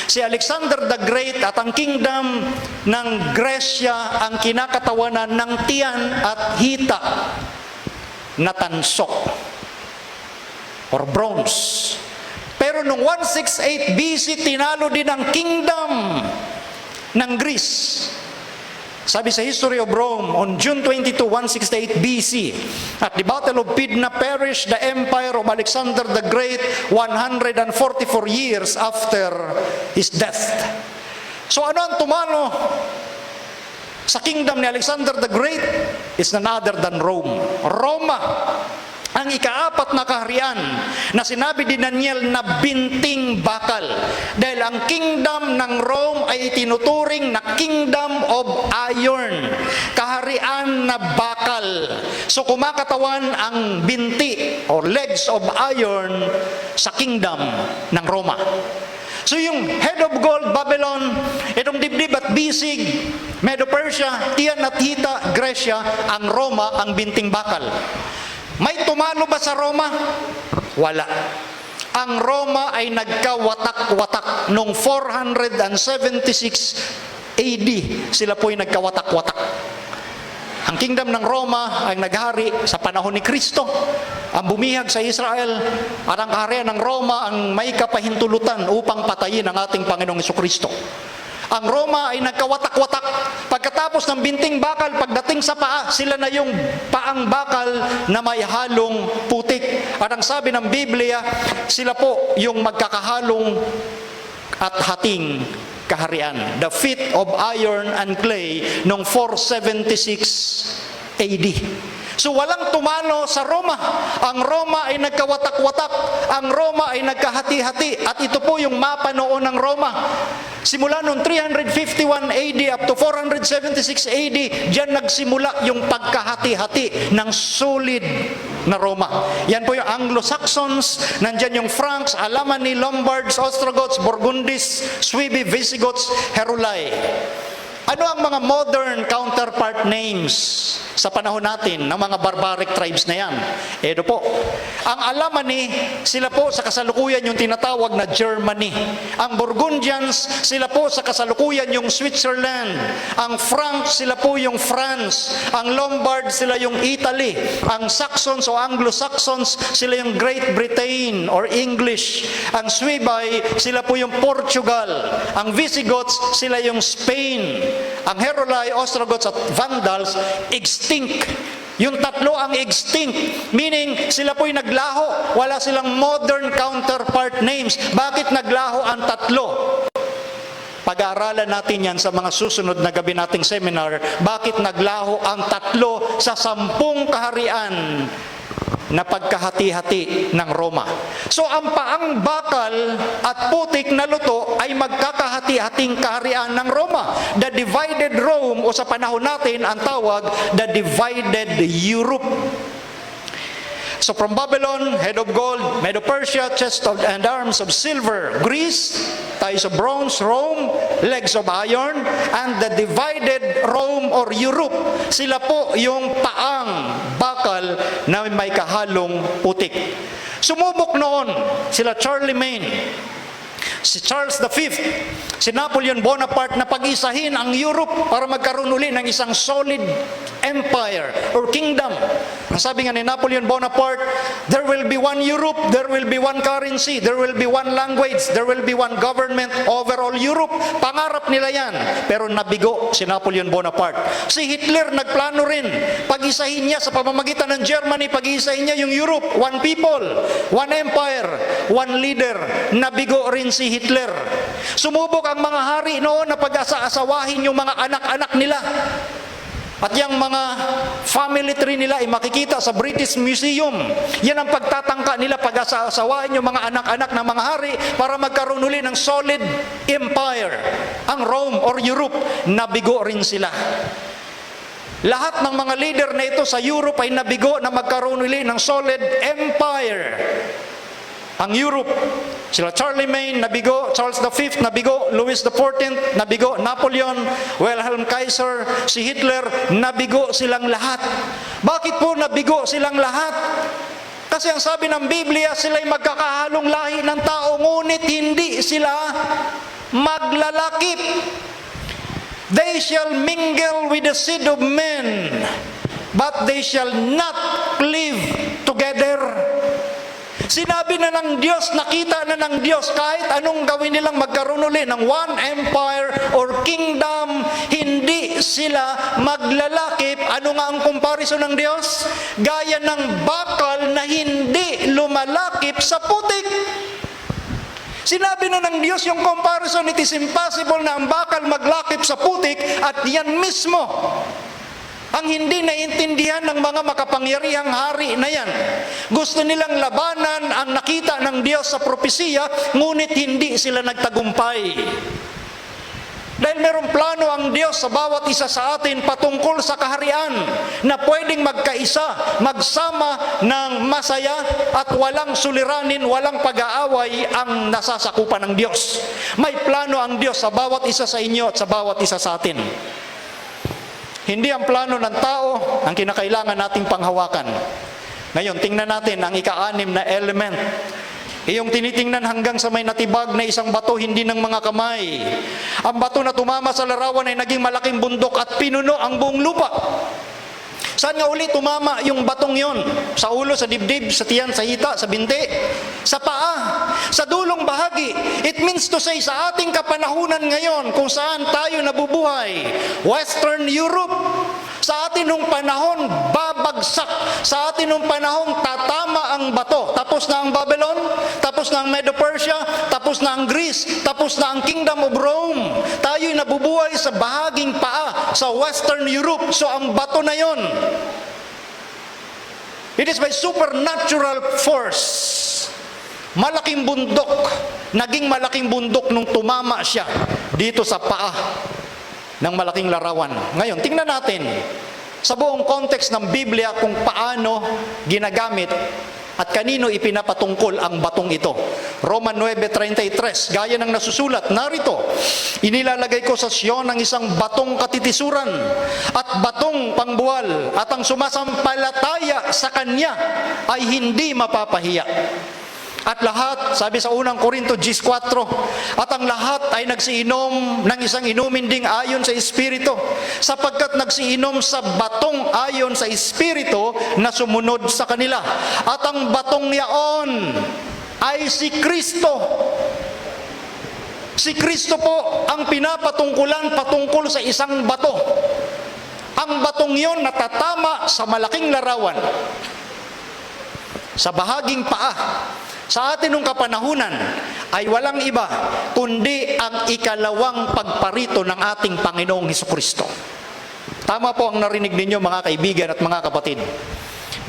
Si Alexander the Great at ang kingdom ng Gresya ang kinakatawanan ng tiyan at hita na tansok or bronze. Pero noong 168 BC, tinalo din ang kingdom ng Greece. Sabi sa History of Rome, on June 22, 168 BC, at the Battle of Pydna perished the empire of Alexander the Great 144 years after his death. So ano ang tumalo sa kingdom ni Alexander the Great? Is none other than Rome. Roma, ang ikaapat na kaharian na sinabi ni Daniel na binting bakal. Dahil ang kingdom ng Rome ay itinuturing na kingdom of iron. Kaharian na bakal. So kumakatawan ang binti or legs of iron sa kingdom ng Roma. So yung head of gold, Babylon, itong dibdib at bisig, Medo-Persia, tiyan at hita, Gresya, ang Roma, ang binting bakal. May tumalo ba sa Roma? Wala. Ang Roma ay nagkawatak-watak noong 476 AD. Sila po ay nagkawatak-watak. Ang kingdom ng Roma ay naghari sa panahon ni Kristo. Ang bumihag sa Israel at ang kaharian ng Roma ang may kapahintulutan upang patayin ang ating Panginoong Jesucristo. Ang Roma ay nagkawatak-watak. Pagkatapos ng binting bakal, pagdating sa paa, sila na yung paang bakal na may halong putik. At ang sabi ng Biblia, sila po yung magkakahalong at hating kaharian. The feet of iron and clay noong 476 AD. So walang tumalo sa Roma. Ang Roma ay nagkawatak-watak. Ang Roma ay nagkahati-hati. At ito po yung mapa noon ng Roma. Simula noong 351 AD up to 476 AD, diyan nagsimula yung pagkahati-hati ng solid na Roma. Yan po yung Anglo-Saxons, nandyan yung Franks, Alemanni, Lombards, Ostrogoths, Burgundis, Suebi, Visigoths, Heruli. Ano ang mga modern counterpart names sa panahon natin ng mga barbaric tribes na yan? Ito po. Ang Alemanni, sila po sa kasalukuyan yung tinatawag na Germany. Ang Burgundians, sila po sa kasalukuyan yung Switzerland. Ang Franks, sila po yung France. Ang Lombards, sila yung Italy. Ang Saxons o Anglo-Saxons, sila yung Great Britain or English. Ang Suebi, sila po yung Portugal. Ang Visigoths, sila yung Spain. Ang Heruli, Ostrogoths at Vandals, extinct. Yung tatlo ang extinct, meaning sila po'y naglaho. Wala silang modern counterpart names. Bakit naglaho ang tatlo? Pag-aaralan natin yan sa mga susunod na gabi nating seminar. Bakit naglaho ang tatlo sa 10 kaharian na pagkahati-hati ng Roma. So ang paang bakal at putik na luto ay magkakahati-hating kaharian ng Roma. The divided Rome, o sa panahon natin ang tawag, the divided Europe. So from Babylon, head of gold, Medo-Persia, chest of, and arms of silver, Greece, thighs of bronze, Rome, legs of iron, and the divided Rome or Europe. Sila po yung paang bakal na may kahalong putik. Sumubok noon sila Charlemagne, si Charles V, si Napoleon Bonaparte na pag-isahin ang Europe para magkaroon uli ng isang solid empire or kingdom. Ang sabi nga ni Napoleon Bonaparte, there will be one Europe, there will be one currency, there will be one language, there will be one government over all Europe. Pangarap nila yan, pero nabigo si Napoleon Bonaparte. Si Hitler nagplano rin, pag-isahin niya sa pamamagitan ng Germany, pag-isahin niya yung Europe, one people, one empire, one leader. Nabigo rin si Hitler. Sumubok ang mga hari noon na pag-asa-asawahin yung mga anak-anak nila. At yung mga family tree nila ay makikita sa British Museum. Yan ang pagtatangka nila pag-asawain yung mga anak-anak ng mga hari para magkaroon uli ng solid empire. Ang Rome or Europe, nabigo rin sila. Lahat ng mga leader na ito sa Europe ay nabigo na magkaroon uli ng solid empire. Ang Europe, sila Charlemagne, nabigo, Charles V, nabigo, Louis XIV, nabigo, Napoleon, Wilhelm Kaiser, si Hitler, nabigo silang lahat. Bakit po nabigo silang lahat? Kasi ang sabi ng Biblia, sila'y magkakahalong lahi ng tao, ngunit hindi sila maglalakip. They shall mingle with the seed of men, but they shall not live together. Sinabi na ng Diyos, nakita na ng Diyos, kahit anong gawin nilang magkaroon uli ng one empire or kingdom, hindi sila maglalakip. Ano nga ang comparison ng Diyos? Gaya ng bakal na hindi lumalakip sa putik. Sinabi na ng Diyos yung comparison, it is impossible na ang bakal maglakip sa putik, at yan mismo ang hindi naintindihan ng mga makapangyarihang hari na yan. Gusto nilang labanan ang nakita ng Diyos sa propesiya, ngunit hindi sila nagtagumpay. Dahil merong plano ang Diyos sa bawat isa sa atin patungkol sa kaharian na pwedeng magkaisa, magsama ng masaya at walang suliranin, walang pag-aaway ang nasasakupan ng Diyos. May plano ang Diyos sa bawat isa sa inyo at sa bawat isa sa atin. Hindi ang plano ng tao ang kinakailangan nating panghawakan. Ngayon, tingnan natin ang ika-6 na element. Iyong tinitingnan hanggang sa may natibag na isang bato, hindi ng mga kamay. Ang bato na tumama sa larawan ay naging malaking bundok at pinuno ang buong lupa. Saan nga uli tumama yung batong yon? Sa ulo, sa dibdib, sa tiyan, sa hita, sa binti, sa paa, sa dulong bahagi. It means to say, sa ating kapanahunan ngayon, kung saan tayo nabubuhay, Western Europe, sa atin nung panahon, babagsak. Sa atin nung panahon, tatama ang bato. Tapos na ang Babylon, tapos na ang Medo-Persia, tapos na ang Greece, tapos na ang Kingdom of Rome. Tayo'y nabubuhay sa bahaging paa, sa Western Europe. So ang bato na yon, it is by supernatural force. Malaking bundok, naging malaking bundok nung tumama siya dito sa paa ng malaking larawan. Ngayon, tingnan natin sa buong context ng Biblia kung paano ginagamit at kanino ipinapatungkol ang batong ito. Roman 9:33, gaya ng nasusulat, narito, inilalagay ko sa Sion ang isang batong katitisuran at batong pangbuwal, at ang sumasampalataya sa kanya ay hindi mapapahiya. At lahat, sabi sa unang Korinto 10:4, at ang lahat ay nagsiinom ng isang inumin ding ayon sa Espiritu, sapagkat nagsiinom sa batong ayon sa Espiritu na sumunod sa kanila. At ang batong yaon ay si Kristo. Si Kristo po ang pinapatungkulan patungkol sa isang bato. Ang batong yon natatama sa malaking larawan, sa bahaging paa. Sa atin nung kapanahunan ay walang iba kundi ang ikalawang pagparito ng ating Panginoong Hesukristo. Tama po ang narinig ninyo, mga kaibigan at mga kapatid.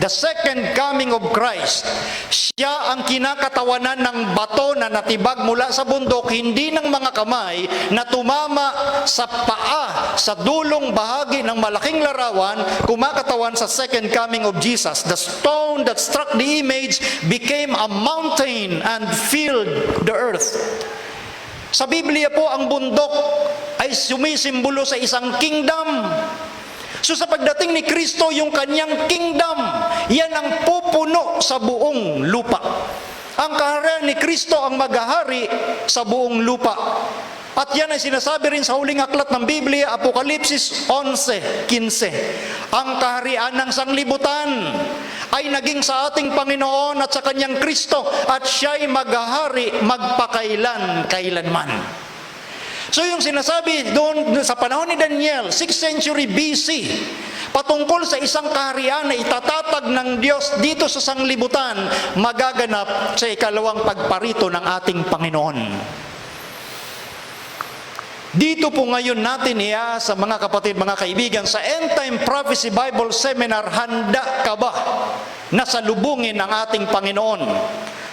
The second coming of Christ, siya ang kinakatawanan ng bato na natibag mula sa bundok, hindi ng mga kamay, na tumama sa paa, sa dulong bahagi ng malaking larawan, kumakatawan sa second coming of Jesus. The stone that struck the image became a mountain and filled the earth. Sa Biblia po, ang bundok ay sumisimbolo sa isang kingdom. So sa pagdating ni Kristo, yung kanyang kingdom, yan ang pupuno sa buong lupa. Ang kaharian ni Kristo ang maghahari sa buong lupa. At yan ay sinasabi rin sa huling aklat ng Biblia, Apokalipsis 11:15. Ang kaharian ng sanglibutan ay naging sa ating Panginoon at sa kanyang Kristo, at siya'y maghahari magpakailan-kailanman. So yung sinasabi doon sa panahon ni Daniel, 6th century BC, patungkol sa isang kaharian na itatatag ng Diyos dito sa sanglibutan, magaganap sa ikalawang pagparito ng ating Panginoon. Dito po ngayon natin sa mga kapatid, mga kaibigan, sa End Time Prophecy Bible Seminar, handa ka ba na salubungin ang ating Panginoon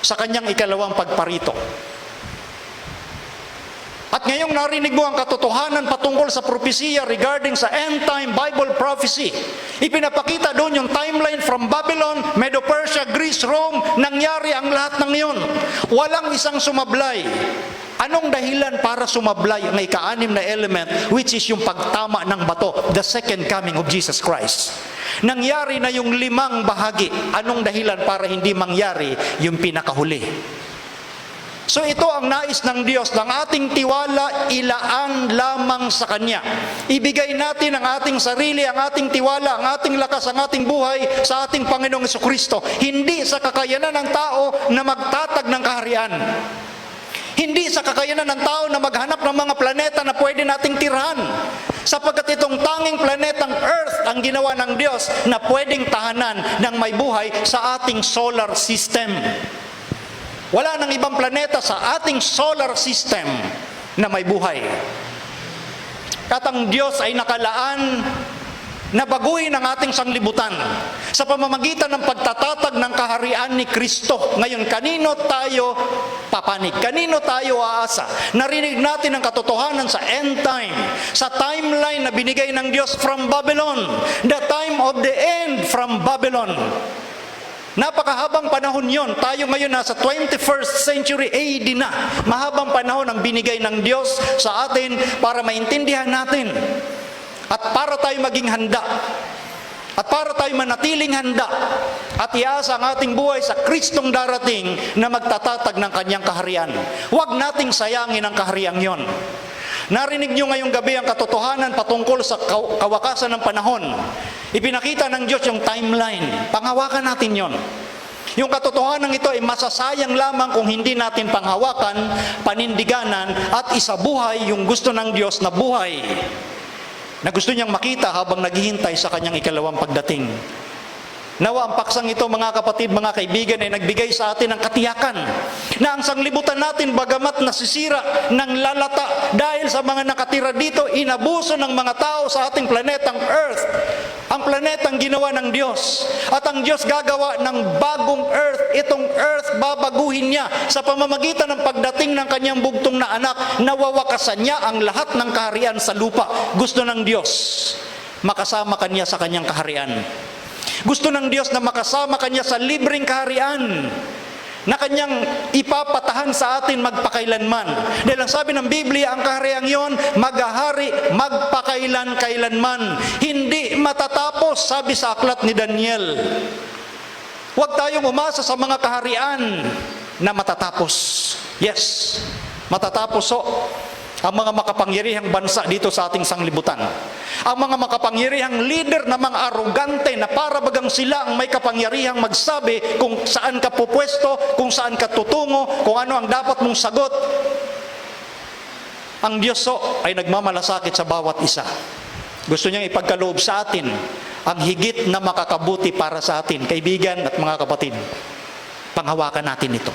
sa kanyang ikalawang pagparito? At ngayong narinig mo ang katotohanan patungkol sa propesiya regarding sa End Time Bible Prophecy, ipinapakita doon yung timeline from Babylon, Medo-Persia, Greece, Rome, nangyari ang lahat ng iyon. Walang isang sumablay. Anong dahilan para sumablay ang ika-6 na element, which is yung pagtama ng bato, the second coming of Jesus Christ? Nangyari na yung 5 bahagi. Anong dahilan para hindi mangyari yung pinakahuli? So ito ang nais ng Diyos, ng ating tiwala, ilaan lamang sa Kanya. Ibigay natin ang ating sarili, ang ating tiwala, ang ating lakas, ang ating buhay sa ating Panginoong Jesucristo. Hindi sa kakayanan ng tao na magtatag ng kaharian. Hindi sa kakayanan ng tao na maghanap ng mga planeta na pwede nating tirhan. Sapagkat itong tanging planetang Earth ang ginawa ng Diyos na pwedeng tahanan ng may buhay sa ating solar system. Wala nang ibang planeta sa ating solar system na may buhay. At ang Diyos ay nakalaan na baguhin ang ating sanglibutan sa pamamagitan ng pagtatatag ng kaharian ni Kristo. Ngayon, kanino tayo papanig? Kanino tayo aasa? Narinig natin ang katotohanan sa end time, sa timeline na binigay ng Diyos from Babylon, the time of the end from Babylon. Napakahabang panahon yon. Tayo ngayon nasa 21st century AD na. Mahabang panahon ang binigay ng Diyos sa atin para maintindihan natin. At para tayo maging handa. At para tayo manatiling handa. At iasa ang ating buhay sa Kristong darating na magtatatag ng kanyang kaharian. Huwag nating sayangin ang kaharian yon. Narinig nyo ngayong gabi ang katotohanan patungkol sa kawakasan ng panahon. Ipinakita ng Diyos yung timeline. Panghawakan natin yon. Yung katotohanan ito ay masasayang lamang kung hindi natin panghawakan, panindiganan, at isabuhay yung gusto ng Diyos na buhay na gusto niyang makita habang naghihintay sa kanyang ikalawang pagdating. Nawa ang paksang ito, mga kapatid, mga kaibigan, ay nagbigay sa atin ng katiyakan na ang sanglibutan natin, bagamat nasisira ng lalata dahil sa mga nakatira dito, inabuso ng mga tao sa ating planetang Earth, ang planetang ginawa ng Diyos. At ang Diyos gagawa ng bagong Earth. Itong Earth babaguhin niya sa pamamagitan ng pagdating ng kanyang bugtong na anak. Nawawakasan niya ang lahat ng kaharian sa lupa. Gusto ng Diyos makasama kanya sa kanyang kaharian. Gusto ng Diyos na makasama kanya sa libreng kaharian na kanyang ipapatahan sa atin magpakailanman. Dahil ang sabi ng Biblia, ang kahariang yon, maghahari magpakailan-kailanman. Hindi matatapos, sabi sa aklat ni Daniel. Huwag tayong umasa sa mga kaharian na matatapos. Yes, matatapos ang mga makapangyarihang bansa dito sa ating sanglibutan. Ang mga makapangyarihang leader na mga arugante na para bagang sila ang may kapangyarihang magsabi kung saan ka pupwesto, kung saan ka tutungo, kung ano ang dapat mong sagot. Ang Diyos ay nagmamalasakit sa bawat isa. Gusto niyang ipagkaloob sa atin ang higit na makakabuti para sa atin. Kaibigan at mga kapatid, panghawakan natin ito.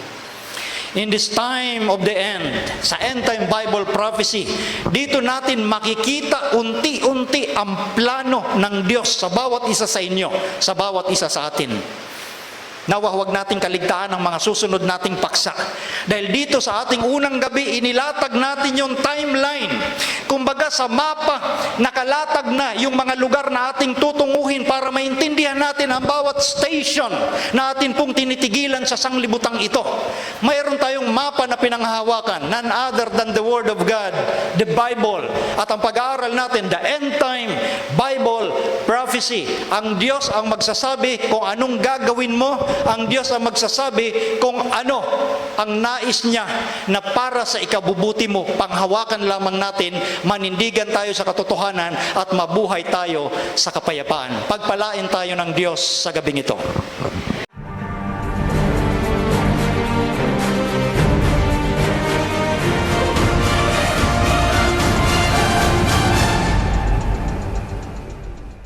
In this time of the end, sa End Time Bible Prophecy, dito natin makikita unti-unti ang plano ng Diyos sa bawat isa sa inyo, sa bawat isa sa atin. Nawa huwag nating kaligtaan ang mga susunod nating paksa. Dahil dito sa ating unang gabi, inilatag natin yung timeline. Kumbaga sa mapa, nakalatag na yung mga lugar na ating tutunguhin para maintindihan natin ang bawat station na atin pong tinitigilan sa sanglibutang ito. Mayroon tayong mapa na pinanghahawakan, none other than the Word of God, the Bible. At ang pag-aaral natin, the End Time Bible Prophecy. Ang Diyos ang magsasabi kung anong gagawin mo. Ang Diyos ang magsasabi kung ano ang nais niya na para sa ikabubuti mo. Panghawakan lamang natin, manindigan tayo sa katotohanan at mabuhay tayo sa kapayapaan. Pagpalain tayo ng Diyos sa gabing ito.